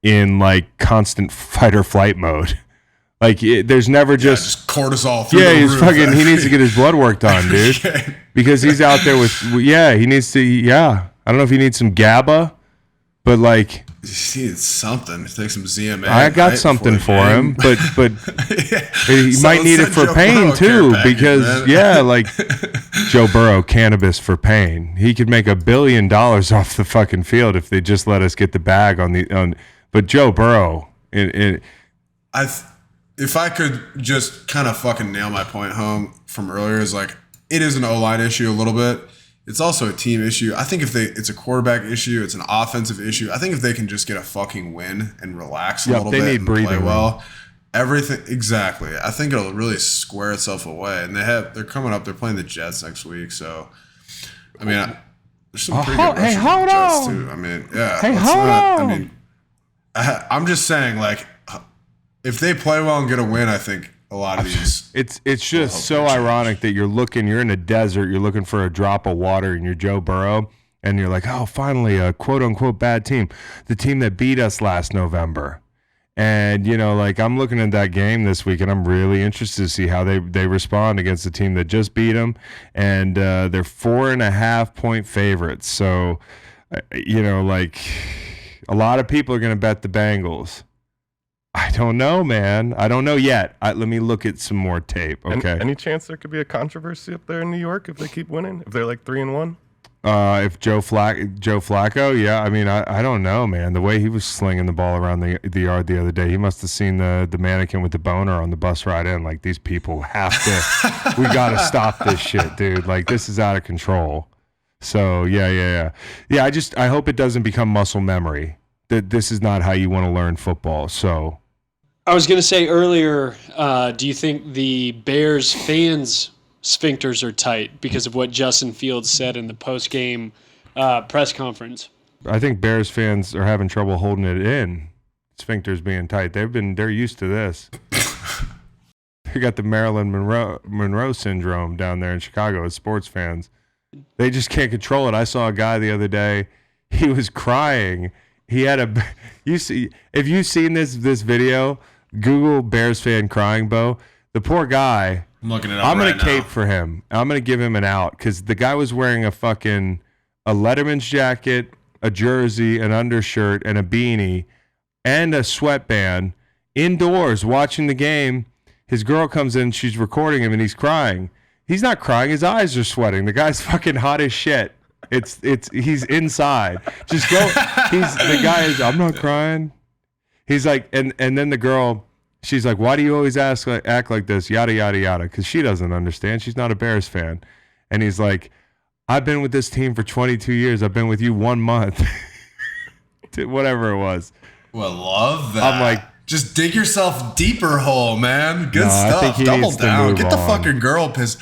in like constant fight or flight mode? Like, there's never just cortisol through the he's roof. he needs to get his blood work done, dude. Because he's out there with he needs to I don't know if he needs some GABA, but like he needs something. Take some ZMA. I got something for him, but he might need it for Joe pain Burrow too, care package, because man. like Joe Burrow, cannabis for pain. He could make $1 billion off the fucking field if they just let us get the bag on. But Joe Burrow, if I could just kind of fucking nail my point home from earlier, is like, it is an O-line issue a little bit. It's also a team issue. I think it's a quarterback issue. It's an offensive issue. I think if they can just get a fucking win and relax a little bit and play well, everything exactly. I think it'll really square itself away. And they're coming up. They're playing the Jets next week, so I mean, there's some pretty good rushers on the Jets too. I mean, yeah. Hey, hold on. I mean, I'm just saying, like, if they play well and get a win, I think a lot of these. It's just so ironic that you're in a desert, you're looking for a drop of water, and you're Joe Burrow, and you're like, oh, finally a quote unquote bad team, the team that beat us last November. And like, I'm looking at that game this week, and I'm really interested to see how they respond against the team that just beat them, and they're 4.5 point favorites. So, like, a lot of people are going to bet the Bengals. I don't know, man. I don't know yet. Let me look at some more tape. Okay. Any chance there could be a controversy up there in New York if they keep winning? If they're like 3-1? If Joe Flacco, yeah. I mean, I don't know, man. The way he was slinging the ball around the yard the other day, he must have seen the mannequin with the boner on the bus ride in. Like, these people have to. We got to stop this shit, dude. Like, this is out of control. So yeah. I hope it doesn't become muscle memory. That this is not how you want to learn football. So. I was going to say earlier, do you think the Bears fans' sphincters are tight because of what Justin Fields said in the post-game press conference? I think Bears fans are having trouble holding it in, sphincters being tight. They're used to this. They got the Marilyn Monroe syndrome down there in Chicago as sports fans. They just can't control it. I saw a guy the other day. He was crying. He had if you've seen this video, Google Bears fan crying, Bo. The poor guy. I'm looking it up. I'm going to cape for him. I'm gonna give him an out because the guy was wearing a Letterman's jacket, a jersey, an undershirt, and a beanie, and a sweatband indoors watching the game. His girl comes in, she's recording him, and he's crying. He's not crying. His eyes are sweating. The guy's fucking hot as shit. He's inside. Just go. I'm not crying. He's like, and then the girl, she's like, why do you always act like this? Yada, yada, yada. Because she doesn't understand. She's not a Bears fan. And he's like, I've been with this team for 22 years. I've been with you 1 month. Whatever it was. Well, love that. I'm like, just dig yourself deeper hole, man. Good stuff. I think he Double needs to down. move Get the on. fucking girl pissed.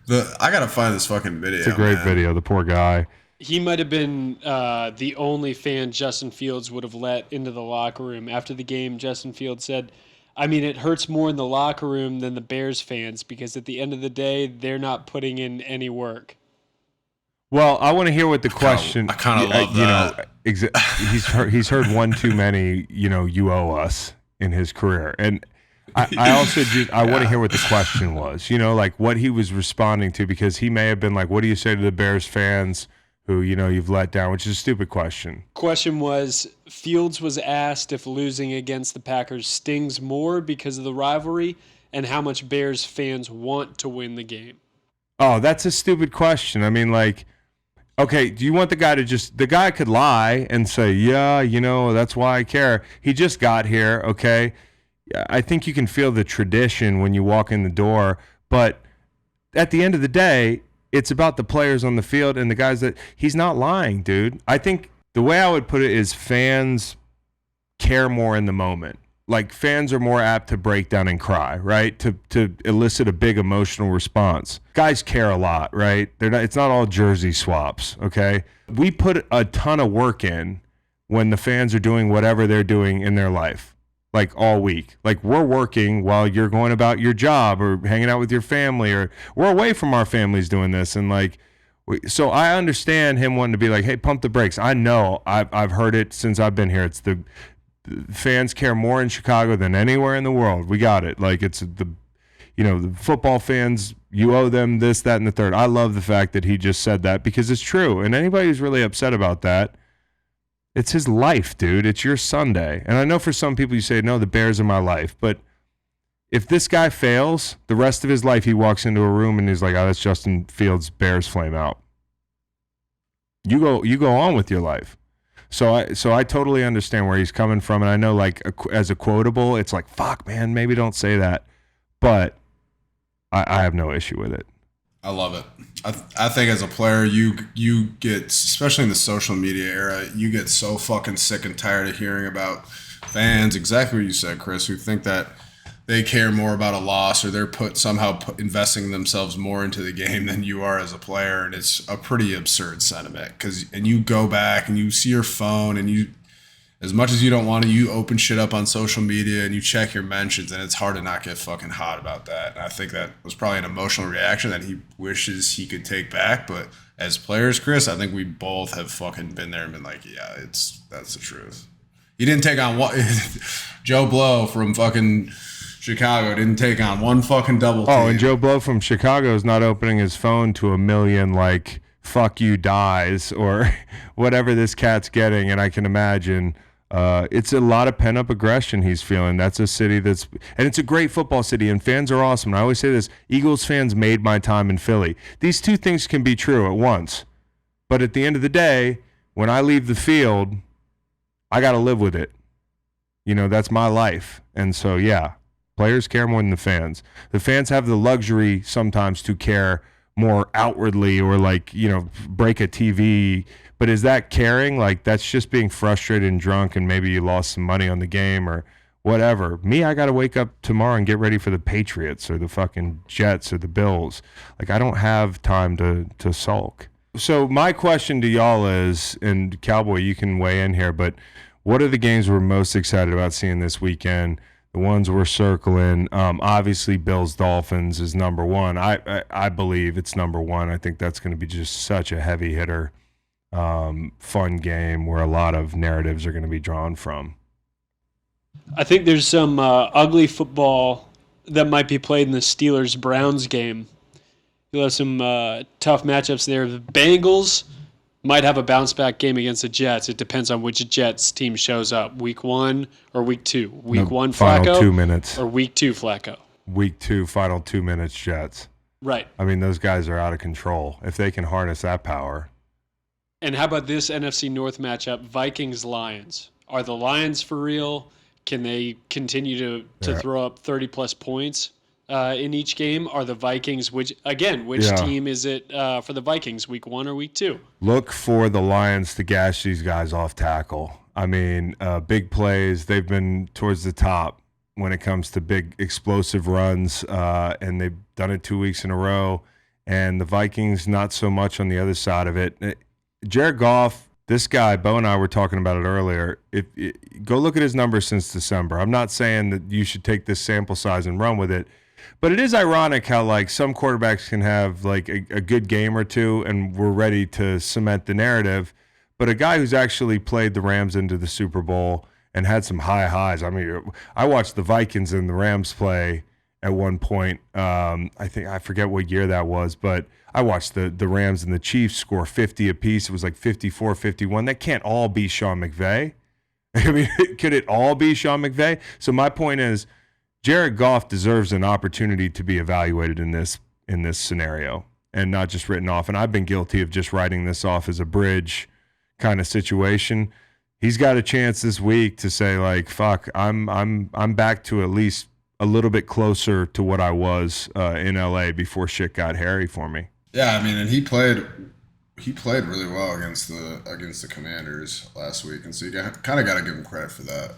I gotta find this fucking video. It's a great man. video. The poor guy. He might have been the only fan Justin Fields would have let into the locker room. After the game, Justin Fields said, I mean, it hurts more in the locker room than the Bears fans because at the end of the day, they're not putting in any work. Well, I want to hear what the question. I kind of love that. He's heard one too many. You owe us in his career, and I also want to hear what the question was. Like what he was responding to, because he may have been like, "What do you say to the Bears fans who you've let down?" Which is a stupid question. Question was, Fields was asked if losing against the Packers stings more because of the rivalry and how much Bears fans want to win the game. Oh, that's a stupid question. I mean, like, okay, do you want the guy could lie and say, yeah, that's why I care. He just got here, okay? I think you can feel the tradition when you walk in the door, but at the end of the day, It's about the players on the field and the guys that he's not lying, dude. I think the way I would put it is fans care more in the moment. Like fans are more apt to break down and cry, right? To elicit a big emotional response. Guys care a lot, right? It's not all jersey swaps, okay? We put a ton of work in when the fans are doing whatever they're doing in their life, like all week. Like we're working while you're going about your job or hanging out with your family, or we're away from our families doing this. And like, so I understand him wanting to be like, hey, pump the brakes. I know I've heard it since I've been here. It's the fans care more in Chicago than anywhere in the world. We got it. Like it's the football fans, you owe them this, that, and the third. I love the fact that he just said that because it's true. And anybody who's really upset about that, it's his life, dude. It's your Sunday. And I know for some people you say, no, the Bears are my life. But if this guy fails, the rest of his life he walks into a room and he's like, oh, that's Justin Fields, Bears flame out. You go on with your life. So I totally understand where he's coming from, and I know like as a quotable, it's like fuck, man, maybe don't say that, but I have no issue with it. I love it. I think as a player, you get, especially in the social media era, you get so fucking sick and tired of hearing about fans, exactly what you said, Chris, who think that they care more about a loss or they're somehow investing themselves more into the game than you are as a player. And it's a pretty absurd sentiment and you go back and you see your phone and you, as much as you don't want to, you open shit up on social media and you check your mentions, and it's hard to not get fucking hot about that. And I think that was probably an emotional reaction that he wishes he could take back. But as players, Chris, I think we both have fucking been there and been like, yeah, that's the truth. He didn't take on what Joe Blow from fucking Chicago didn't take on one fucking double team. Oh, and Joe Blow from Chicago is not opening his phone to a million like fuck you dies or whatever this cat's getting. And I can imagine it's a lot of pent up aggression he's feeling. That's a city and it's a great football city and fans are awesome. And I always say this, Eagles fans made my time in Philly. These two things can be true at once. But at the end of the day, when I leave the field, I got to live with it. That's my life. And so, yeah. Players care more than the fans. The fans have the luxury sometimes to care more outwardly or break a TV. But is that caring? Like that's just being frustrated and drunk and maybe you lost some money on the game or whatever. Me, I got to wake up tomorrow and get ready for the Patriots or the fucking Jets or the Bills. Like I don't have time to sulk. So my question to y'all is, and Cowboy, you can weigh in here, but what are the games we're most excited about seeing this weekend? The ones we're circling, obviously Bills Dolphins is number one. I believe it's number one. I think that's going to be just such a heavy hitter, fun game where a lot of narratives are going to be drawn from. I think there's some ugly football that might be played in the Steelers-Browns game. You'll have some tough matchups there. The Bengals might have a bounce-back game against the Jets. It depends on which Jets team shows up, week 1 or week 2. Week 1, Flacco, final 2 minutes. Or week 2, Flacco. Week 2, final 2 minutes, Jets. Right. I mean, those guys are out of control. If they can harness that power. And how about this NFC North matchup, Vikings-Lions? Are the Lions for real? Can they continue to throw up 30-plus points in each game? Are the Vikings, which team is it for the Vikings, week 1 or week 2? Look for the Lions to gash these guys off tackle. I mean, big plays. They've been towards the top when it comes to big explosive runs, and they've done it 2 weeks in a row. And the Vikings, not so much on the other side of it. Jared Goff, this guy, Bo and I were talking about it earlier. Go look at his numbers since December. I'm not saying that you should take this sample size and run with it. But it is ironic how like some quarterbacks can have like a good game or two and we're ready to cement the narrative. But a guy who's actually played the Rams into the Super Bowl and had some high highs. I mean, I watched the Vikings and the Rams play at one point. I forget what year that was, but I watched the Rams and the Chiefs score 50 apiece. It was like 54-51. That can't all be Sean McVay. I mean, could it all be Sean McVay? So my point is, Jared Goff deserves an opportunity to be evaluated in this scenario and not just written off. And I've been guilty of just writing this off as a bridge kind of situation. He's got a chance this week to say like, "Fuck, I'm back to at least a little bit closer to what I was in LA before shit got hairy for me." Yeah, I mean, and he played really well against the Commanders last week, and so you kind of got to give him credit for that.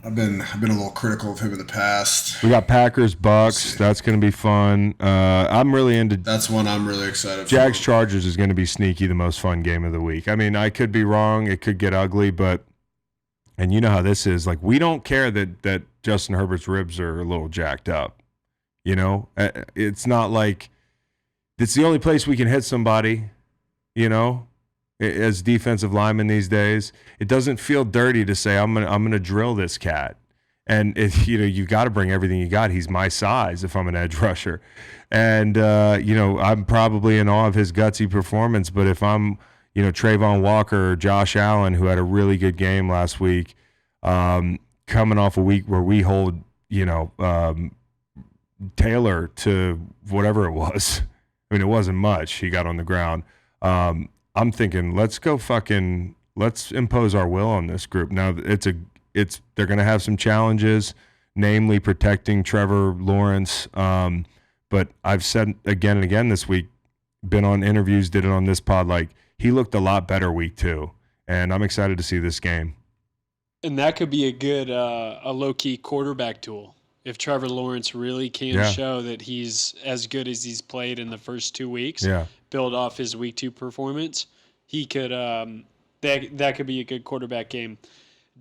I've been a little critical of him in the past. We got Packers, Bucks. That's going to be fun. I'm really into. That's one I'm really excited Jags for. Chargers is going to be sneaky the most fun game of the week. I mean, I could be wrong. It could get ugly, but and you know how this is. Like, we don't care that Justin Herbert's ribs are a little jacked up. You know, it's not like it's the only place we can hit somebody. You know, as defensive linemen these days, it doesn't feel dirty to say I'm gonna drill this cat. And you got to bring everything you got. He's my size if I'm an edge rusher, and I'm probably in awe of his gutsy performance. But if I'm Trayvon Walker or Josh Allen, who had a really good game last week, coming off a week where we hold Taylor to whatever it was. I mean, it wasn't much. He got on the ground. I'm thinking, let's impose our will on this group. Now they're going to have some challenges, namely protecting Trevor Lawrence. But I've said again and again this week, been on interviews, did it on this pod, like he looked a lot better week 2, and I'm excited to see this game. And that could be a good, a low-key quarterback tool. If Trevor Lawrence really can show that he's as good as he's played in the first 2 weeks, build off his week 2 performance, he could that could be a good quarterback game.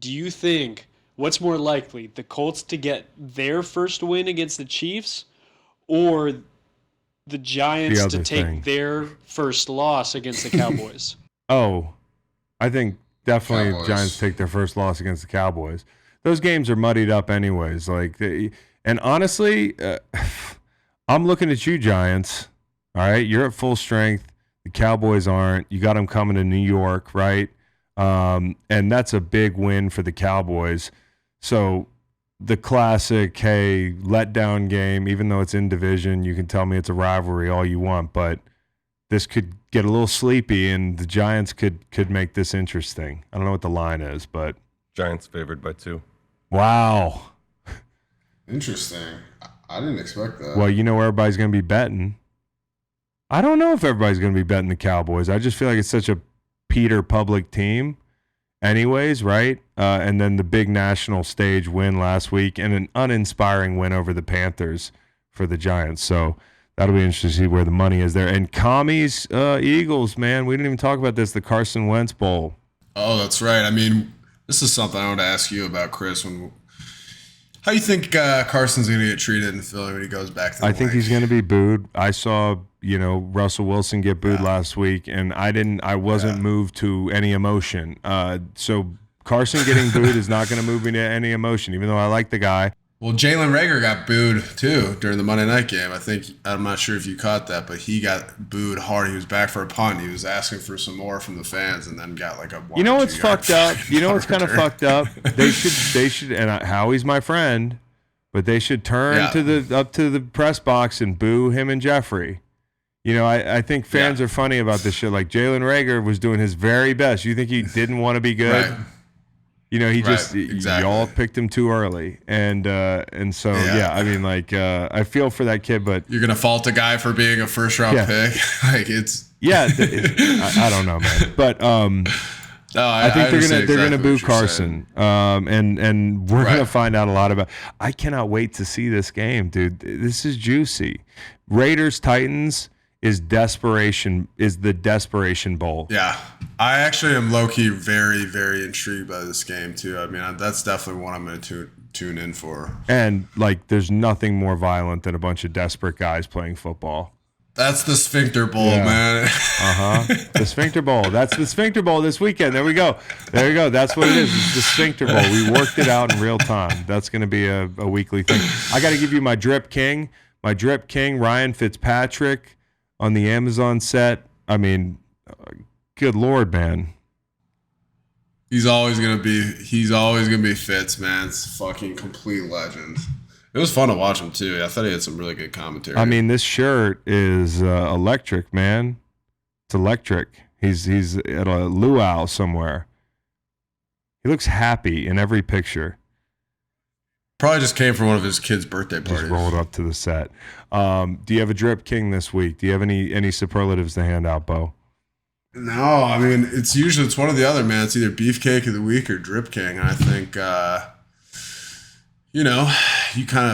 Do you think what's more likely, the Colts to get their first win against the Chiefs, or the Giants to take their first loss against the Cowboys? Oh, I think definitely Cowboys. Giants take their first loss against the Cowboys. Those games are muddied up anyways. And honestly, I'm looking at you, Giants. All right, you're at full strength. The Cowboys aren't. You got them coming to New York, right? And that's a big win for the Cowboys. So the classic, hey, letdown game, even though it's in division, you can tell me it's a rivalry all you want, but this could get a little sleepy, and the Giants could make this interesting. I don't know what the line is, but Giants favored by 2. wow. Interesting. I didn't expect that. Well, everybody's going to be betting. I don't know if everybody's going to be betting the Cowboys. I just feel like it's such a Peter public team anyways, right? And then the big national stage win last week and an uninspiring win over the Panthers for the Giants. So that'll be interesting to see where the money is there. And Commies, Eagles, man, we didn't even talk about this, the Carson Wentz Bowl. Oh, that's right. I mean, this is something I want to ask you about, Chris. How do you think Carson's going to get treated in Philly when he goes back to the I think league? he's going to be booed. I saw, Russell Wilson get booed last week, and I wasn't moved to any emotion. So Carson getting booed is not going to move me to any emotion, even though I like the guy. Well, Jalen Reagor got booed too during the Monday night game. I'm not sure if you caught that, but he got booed hard. He was back for a punt. He was asking for some more from the fans, and then got like a. You know what's fucked up? You know what's kind of fucked up? They should, and Howie's my friend, but they should turn up to the press box and boo him and Jeffrey. I think fans are funny about this shit. Like Jalen Reagor was doing his very best. You think he didn't want to be good? Right. Y'all picked him too early, and so I mean, I feel for that kid, but you're gonna fault a guy for being a first round pick, like it's I don't know, man, but I think they're gonna boo Carson, and we're gonna find out a lot about. I cannot wait to see this game, dude. This is juicy. Raiders Titans is the desperation bowl. Yeah, I actually am low-key very, very intrigued by this game too. I mean, that's definitely one I'm going to tune in for. And there's nothing more violent than a bunch of desperate guys playing football. That's the Sphincter Bowl, man. The Sphincter Bowl. That's the Sphincter Bowl this weekend. There we go. That's what it is. It's the Sphincter Bowl. We worked it out in real time. That's going to be a weekly thing. I got to give you my Drip King. My Drip King, Ryan Fitzpatrick. On the Amazon set, I mean, good Lord, man. He's always gonna be Fitz, man. It's a fucking complete legend. It was fun to watch him too. I thought he had some really good commentary. I mean, this shirt is electric, man. It's electric. He's at a luau somewhere. He looks happy in every picture. Probably just came from one of his kids' birthday parties. Just rolled up to the set. Do you have a drip king this week? Do you have any superlatives to hand out, Bo? No, I mean it's one or the other, man. It's either beefcake of the week or drip king. And I think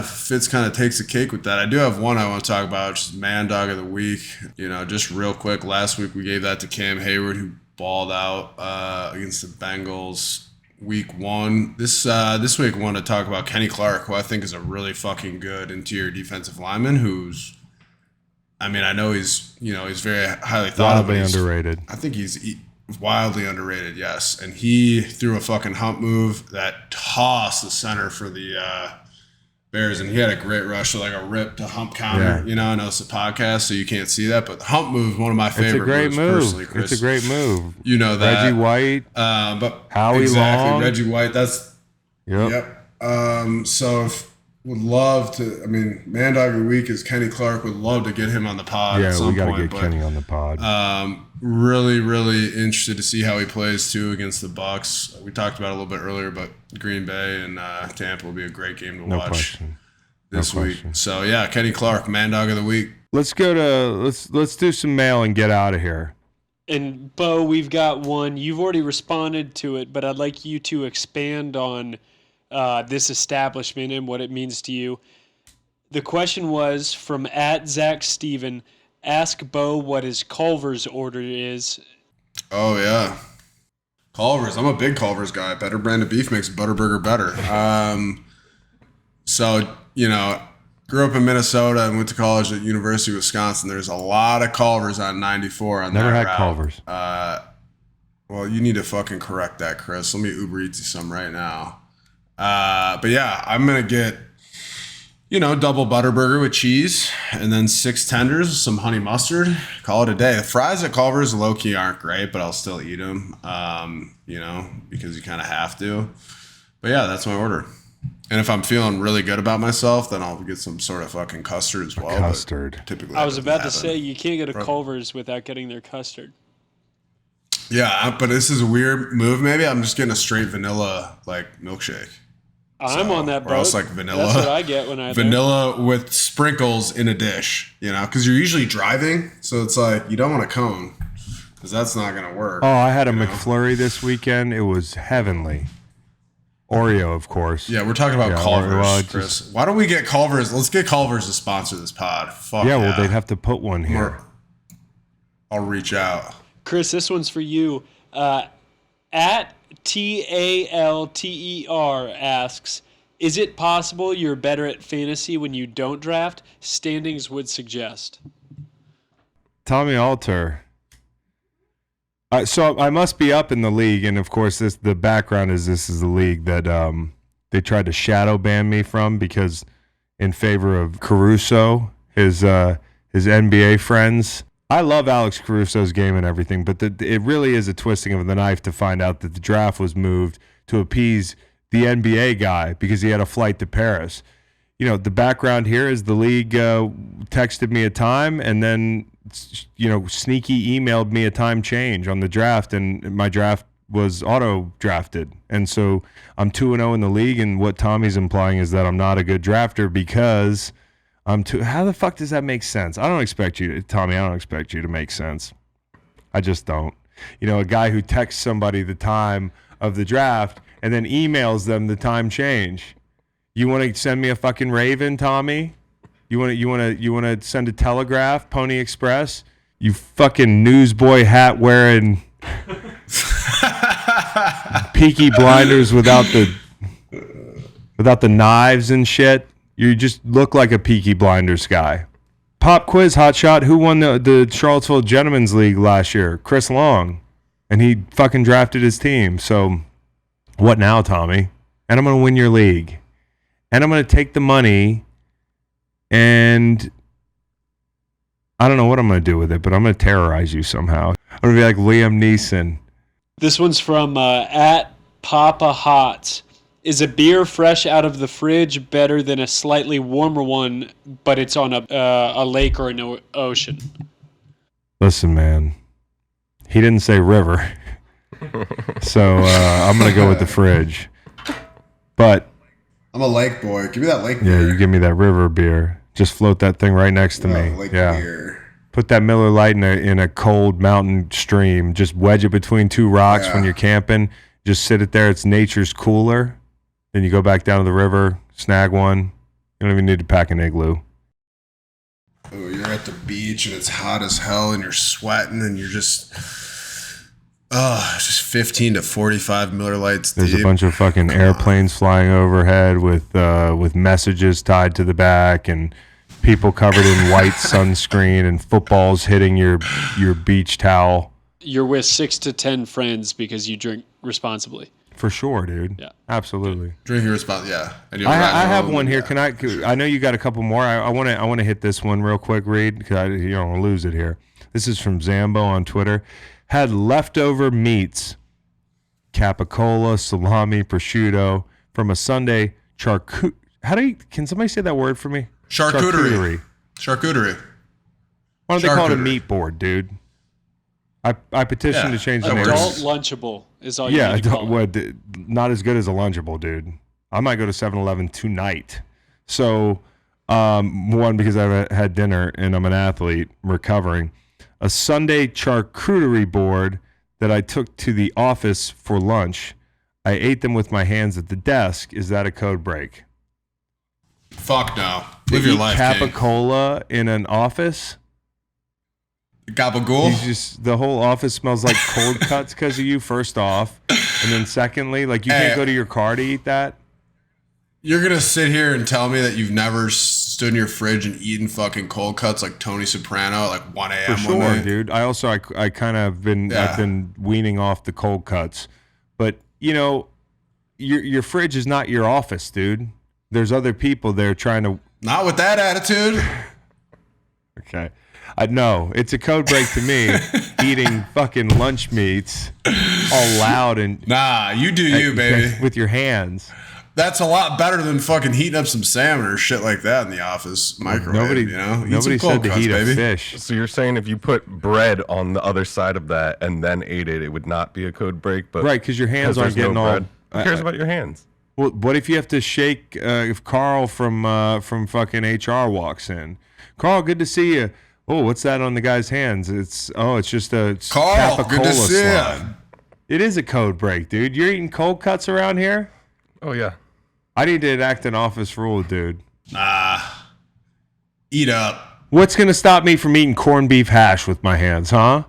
Fitz kind of takes the cake with that. I do have one I want to talk about, which is man dog of the week. Just real quick. Last week we gave that to Cam Hayward, who balled out against the Bengals. Week 1. This week I want to talk about Kenny Clark, who I think is a really fucking good interior defensive lineman. I know he's very highly thought of. Wildly underrated. I think he's wildly underrated. Yes, and he threw a fucking hump move that tossed the center for the Bears, and he had a great rush, like a rip to hump counter. Yeah. I know it's a podcast, so you can't see that, but the hump move is one of my favorite. It's a great moves, move. personally, Chris. It's a great move. You know that Reggie White, but Howie exactly Long. Reggie White. That's Yep. So would love to. I mean, man dog of the week is Kenny Clark. Would love to get him on the pod. Yeah, at some we got to point, get Kenny on the pod. Really, really interested to see how he plays too against the Bucks. We talked about it a little bit earlier, but Green Bay and Tampa will be a great game to No watch question. this No week. question. So yeah, Kenny Clark, man dog of the week. Let's go to let's do some mail and get out of here. And Bo, we've got one. You've already responded to it, but I'd like you to expand on this establishment and what it means to you. The question was from @ZachSteven. Ask Bo what his Culver's order is. Oh yeah, Culver's. I'm a big Culver's guy. Better brand of beef makes Butterburger better. Grew up in Minnesota and went to college at University of Wisconsin. There's a lot of Culver's on 94 on Never that had route. Culver's. Well, you need to fucking correct that, Chris. Let me Uber Eats you some right now. But yeah, I'm gonna get double Butterburger with cheese and then 6 tenders with some honey mustard. Call it a day. The fries at Culver's low-key aren't great, but I'll still eat them, because you kind of have to. But yeah, that's my order. And if I'm feeling really good about myself, then I'll get some sort of fucking custard as well. Custard. Typically, I was about to say, you can't get a Culver's without getting their custard. Yeah, but this is a weird move. Maybe I'm just getting a straight vanilla milkshake. I'm on that boat. Or else vanilla. That's what I get when I vanilla with sprinkles in a dish. Because you're usually driving, so it's like you don't want a cone because that's not gonna work. Oh, I had a McFlurry this weekend. It was heavenly. Oreo, of course. Yeah, we're talking about Culver's, well, Chris. Why don't we get Culver's? Let's get Culver's to sponsor this pod. Fuck yeah. Well, they'd have to put one here. I'll reach out. Chris, this one's for you. @TALTER asks, is it possible you're better at fantasy when you don't draft? Standings would suggest. Tommy Alter. So I must be up in the league, and of course, the background is this is the league that they tried to shadow ban me from because in favor of Caruso, his NBA friends. I love Alex Caruso's game and everything, but it really is a twisting of the knife to find out that the draft was moved to appease the NBA guy because he had a flight to Paris. The background here is the league texted me a time and then, sneaky emailed me a time change on the draft, and my draft was auto-drafted. And so I'm 2-0 in the league, and what Tommy's implying is that I'm not a good drafter because I'm too... How the fuck does that make sense? I don't expect you to... Tommy, I don't expect you to make sense. I just don't. A guy who texts somebody the time of the draft and then emails them the time change. You want to send me a fucking Raven, Tommy? You want to send a Telegraph, Pony Express? You fucking newsboy hat wearing Peaky Blinders without the knives and shit. You just look like a Peaky Blinders guy. Pop quiz, hot shot. Who won the Charlottesville Gentlemen's League last year? Chris Long, and he fucking drafted his team. So what now, Tommy? And I'm gonna win your league. And I'm going to take the money, and I don't know what I'm going to do with it, but I'm going to terrorize you somehow. I'm going to be like Liam Neeson. This one's from @PapaHots. Is a beer fresh out of the fridge better than a slightly warmer one, but it's on a lake or an ocean? Listen, man. He didn't say river. So I'm going to go with the fridge. But I'm a lake boy. Give me that lake Yeah, beer. you give me that river beer. Just float that thing right next to me. Lake Yeah. beer. Put that Miller Lite in a cold mountain stream. Just wedge it between two rocks when you're camping. Just sit it there. It's nature's cooler. Then you go back down to the river, snag one. You don't even need to pack an igloo. Oh, you're at the beach and it's hot as hell and you're sweating and you're just 15 to 45 Miller Lites deep. There's a bunch of fucking airplanes flying overhead with messages tied to the back and people covered in white sunscreen and footballs hitting your beach towel. You're with 6 to 10 friends because you drink responsibly. For sure, dude. Yeah. Absolutely. Drink your spot, yeah. And I have one here. Can I know you got a couple more. I want to hit this one real quick, Reed, because I don't want to lose it here. This is from Zambo on Twitter. Had leftover meats, capicola, salami, prosciutto from a Sunday charcuterie. Can somebody say that word for me? Charcuterie. Why don't they call it a meat board, dude? I petitioned to change the name. Adult Lunchable is all you need to call it. Not as good as a Lunchable, dude. I might go to 7-Eleven tonight. So, one, because I've had dinner and I'm an athlete, I'm recovering. A Sunday charcuterie board that I took to the office for lunch. I ate them with my hands at the desk. Is that a code break? Fuck no. Live your life, Capicola in an office? Gabagool? The whole office smells like cold cuts because of you, first off. And then secondly, like you can't go to your car to eat that. You're going to sit here and tell me that you've never stood in your fridge and eaten fucking cold cuts like Tony Soprano at like 1 a.m. For sure, dude. I kind of I've been weaning off the cold cuts. But, your fridge is not your office, dude. There's other people there trying to... Not with that attitude. Okay. No, it's a code break to me, eating fucking lunch meats all loud and... Nah, you do you, baby. With your hands. That's a lot better than fucking heating up some salmon or shit like that in the office microwave. Nobody said to eat a fish. So you're saying if you put bread on the other side of that and then ate it, it would not be a code break? But right, because your hands aren't getting all... Who cares about your hands? Well, what if you have to shake if Carl from fucking HR walks in? Carl, good to see you. Oh, what's that on the guy's hands? It's just a Carl, Capicola good to see slide. you. It is a code break, dude. You're eating cold cuts around here? Oh, yeah. I need to enact an office rule, dude. Eat up. What's going to stop me from eating corned beef hash with my hands, huh?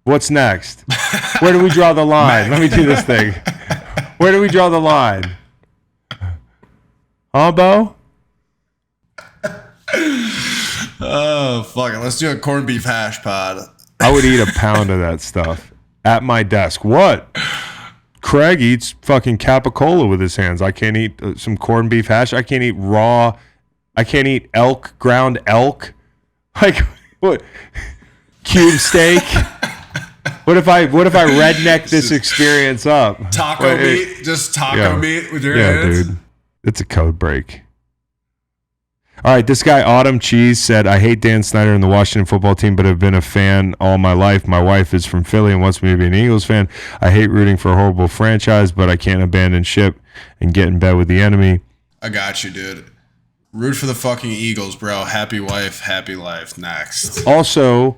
What's next? Where do we draw the line? Let me do this thing. Where do we draw the line? Huh, Bo? Oh, fuck it. Let's do a corned beef hash pod. I would eat a pound of that stuff at my desk. What? Craig eats fucking capicola with his hands. I can't eat some corned beef hash. I can't eat raw. I can't eat ground elk. Like what? Cube steak. What if I redneck this experience up? Taco meat, just taco meat with your hands. Dude, it's a code break. All right, this guy Autumn Cheese said, I hate Dan Snyder and the Washington football team, but have been a fan all my life. My wife is from Philly and wants me to be an Eagles fan. I hate rooting for a horrible franchise, but I can't abandon ship and get in bed with the enemy. I got you, dude. Root for the fucking Eagles, bro. Happy wife, happy life. Next. Also,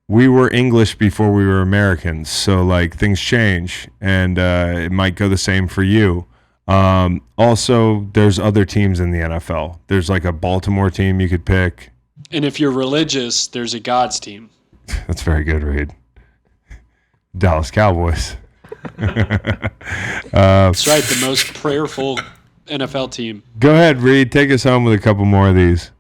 we were English before we were Americans, so like things change, and it might go the same for you. Also, there's other teams in the NFL. There's like a Baltimore team you could pick. And if you're religious, there's a God's team. That's very good, Reed. Dallas Cowboys. That's right, the most prayerful NFL team. Go ahead, Reed. Take us home with a couple more of these.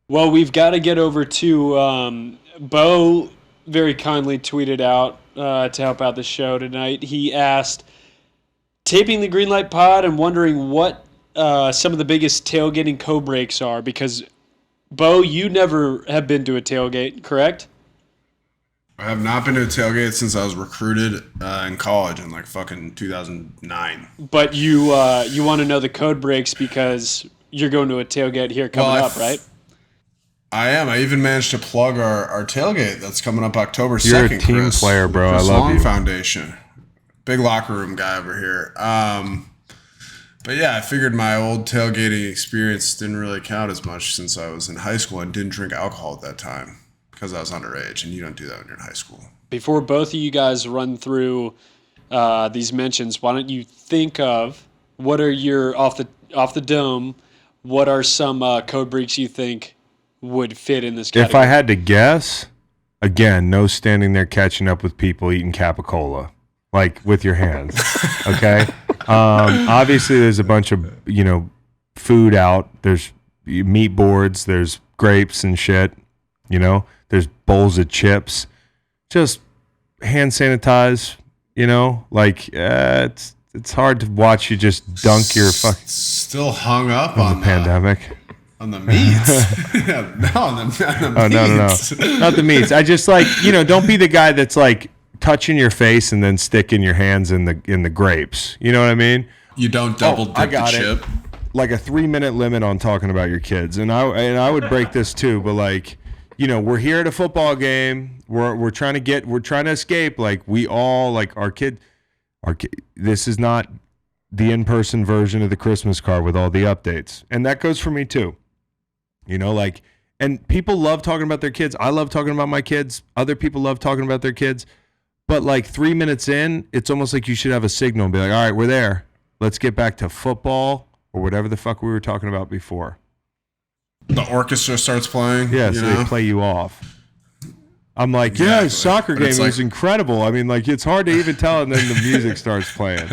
Well, we've got to get over to Bo very kindly tweeted out to help out the show tonight. He asked, taping the Greenlight Pod and wondering what some of the biggest tailgating code breaks are, because, Bo, you never have been to a tailgate, correct? I have not been to a tailgate since I was recruited in college in like fucking 2009. But you want to know the code breaks because you're going to a tailgate here coming up, right? I am. I even managed to plug our tailgate that's coming up October 2nd. You're a team player, bro. Chris I love Long you. Foundation. Big locker room guy over here. But yeah, I figured my old tailgating experience didn't really count as much since I was in high school and didn't drink alcohol at that time because I was underage, and you don't do that when you're in high school. Before both of you guys run through these mentions, why don't you think of what are your off the dome? What are some code breaks you think would fit in this category? If I had to guess, again, no standing there catching up with people eating capicola, like with your hands. Okay. Obviously, there's a bunch of food out. There's meat boards. There's grapes and shit. There's bowls of chips. Just hand sanitize. It's hard to watch you just dunk your fucking. Still hung up on the pandemic. On the meats. No, on the meats. No. Not the meats. I just don't be the guy that's like touching your face and then sticking your hands in the grapes. You know what I mean? You don't double dip the chip. Like a 3-minute limit on talking about your kids. And I would break this too, but we're here at a football game. We're trying to escape. Like we all our kid. This is not the in-person version of the Christmas card with all the updates. And that goes for me too. And people love talking about their kids. I love talking about my kids. Other people love talking about their kids. But 3 minutes in, it's almost like you should have a signal and be like, all right, we're there. Let's get back to football or whatever the fuck we were talking about before. The orchestra starts playing. Yeah, so they play you off. I'm like, exactly. Soccer game was incredible. I mean, it's hard to even tell, and then the music starts playing.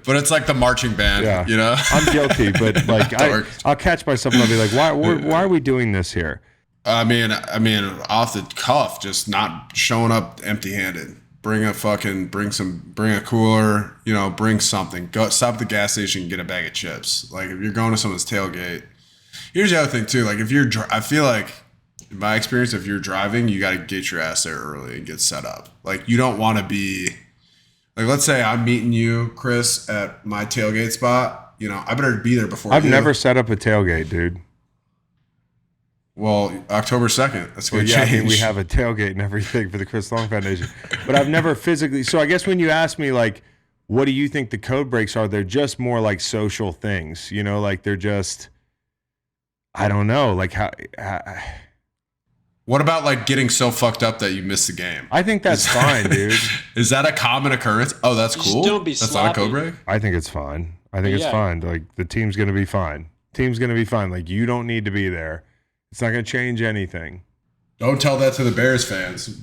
But it's like the marching band, I'm guilty, but I'll catch myself and I'll be like, why are we doing this here? I mean, off the cuff, just not showing up empty-handed. Bring a cooler, bring something. Go stop at the gas station and get a bag of chips. Like if you're going to someone's tailgate. Here's the other thing too. Like I feel like in my experience, if you're driving, you got to get your ass there early and get set up. Like you don't want to be like, let's say I'm meeting you, Chris, at my tailgate spot. I better be there before. I've never set up a tailgate, dude. Well, October 2nd. That's going to change. I mean, we have a tailgate and everything for the Chris Long Foundation. But I've never physically. So I guess when you ask me, what do you think the code breaks are? They're just more like social things. They're just, I don't know. How what about getting so fucked up that you miss the game? I think that's fine, dude. Is that a common occurrence? Oh, that's cool. Just don't be That's sloppy. not a code break? I think it's fine. I think it's fine. The team's going to be fine. Team's going to be fine. You don't need to be there. It's not going to change anything. Don't tell that to the Bears fans.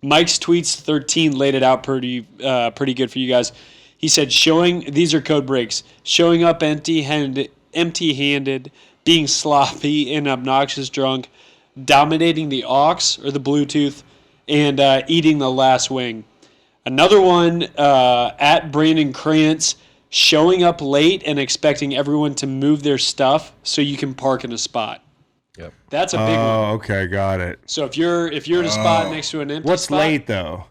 Mike's tweets 13 laid it out pretty good for you guys. He said, these are code breaks, showing up empty-handed, being sloppy and obnoxious drunk, dominating the aux or the Bluetooth, and eating the last wing. Another one, at Brandon Krantz, showing up late and expecting everyone to move their stuff so you can park in a spot. Yep. That's a big one. Oh, okay, got it. So if you're in a spot next to an empty What's spot, late though?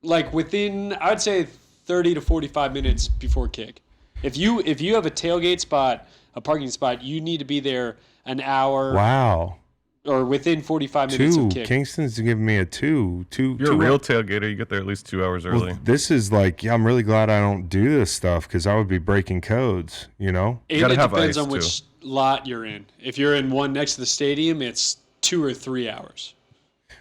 Within, I'd say 30 to 45 minutes before kick. If you have a tailgate spot, a parking spot, you need to be there an hour. Wow. Or within 45 minutes of kick. Kingston's giving me a 2. You're a real tailgater. You get there at least 2 hours early. Well, this is I'm really glad I don't do this stuff because I would be breaking codes, And it depends on which lot you're in. If you're in one next to the stadium, it's 2 or 3 hours.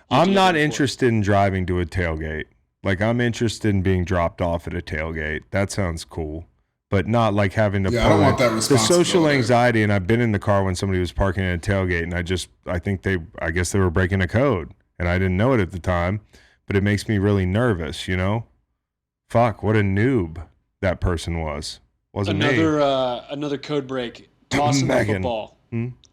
I'm not interested in driving to a tailgate. I'm interested in being dropped off at a tailgate. That sounds cool. But not having to. Yeah, I don't want that the responsibility. social anxiety, and I've been in the car when somebody was parking at a tailgate, and I guess they were breaking a code, and I didn't know it at the time, but it makes me really nervous, Fuck, what a noob that person was. Wasn't me. Another code break, tossing the Megan. football.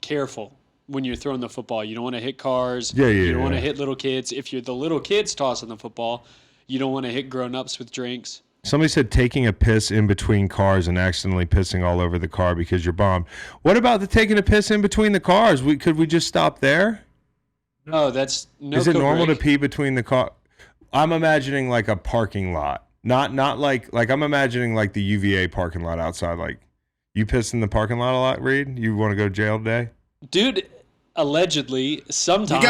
Careful when you're throwing the football. You don't want to hit cars. Yeah, You don't want to hit little kids. If you're the little kids tossing the football, you don't want to hit grown-ups with drinks. Somebody said taking a piss in between cars and accidentally pissing all over the car because you're bombed. What about the taking a piss in between the cars? Could we just stop there? No, that's no. Is it code normal break. to pee between the car? I'm imagining a parking lot, not like I'm imagining the UVA parking lot outside. You piss in the parking lot a lot, Reed? You want to go to jail today? Dude, allegedly, sometimes.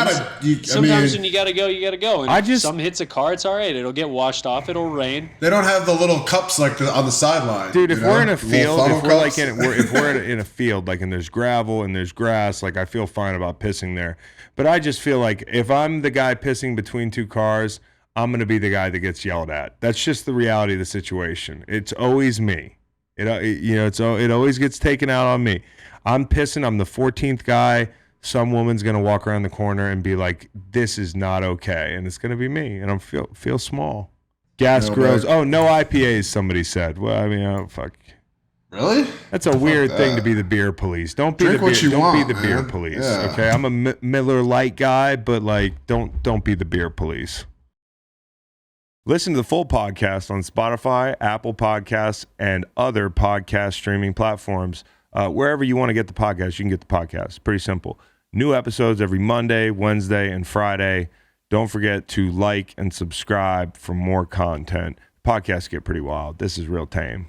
Sometimes When you gotta go, you gotta go. And I if just- some hits a car, it's all right. It'll get washed off. It'll rain. they don't have the little cups like on the sideline. Dude, if you we're know? in a Little field, funnel if we're like cups. if we're in a field, like, and there's gravel and there's grass, like, I feel fine about pissing there. But I just feel like if I'm the guy pissing between two cars, I'm gonna be the guy that gets yelled at. That's just the reality of the situation. It's always me. It always gets taken out on me. I'm pissing. I'm the 14th guy. Some woman's gonna walk around the corner and be like, "This is not okay," and it's gonna be me, and I'm feel small. Gas No, grills. but- Oh, no IPAs. Somebody said. Well, I mean, oh, fuck. Really? That's a weird that. thing to be the beer police. Don't be Drink the what beer. you Don't want, be the beer man. police. Yeah. Okay, I'm a Miller Lite guy, but like, don't be the beer police. Listen to the full podcast on Spotify, Apple Podcasts, and other podcast streaming platforms. Wherever you want to get the podcast, you can get the podcast. Pretty simple. New episodes every Monday, Wednesday, and Friday. Don't forget to like and subscribe for more content. Podcasts get pretty wild. This is real tame.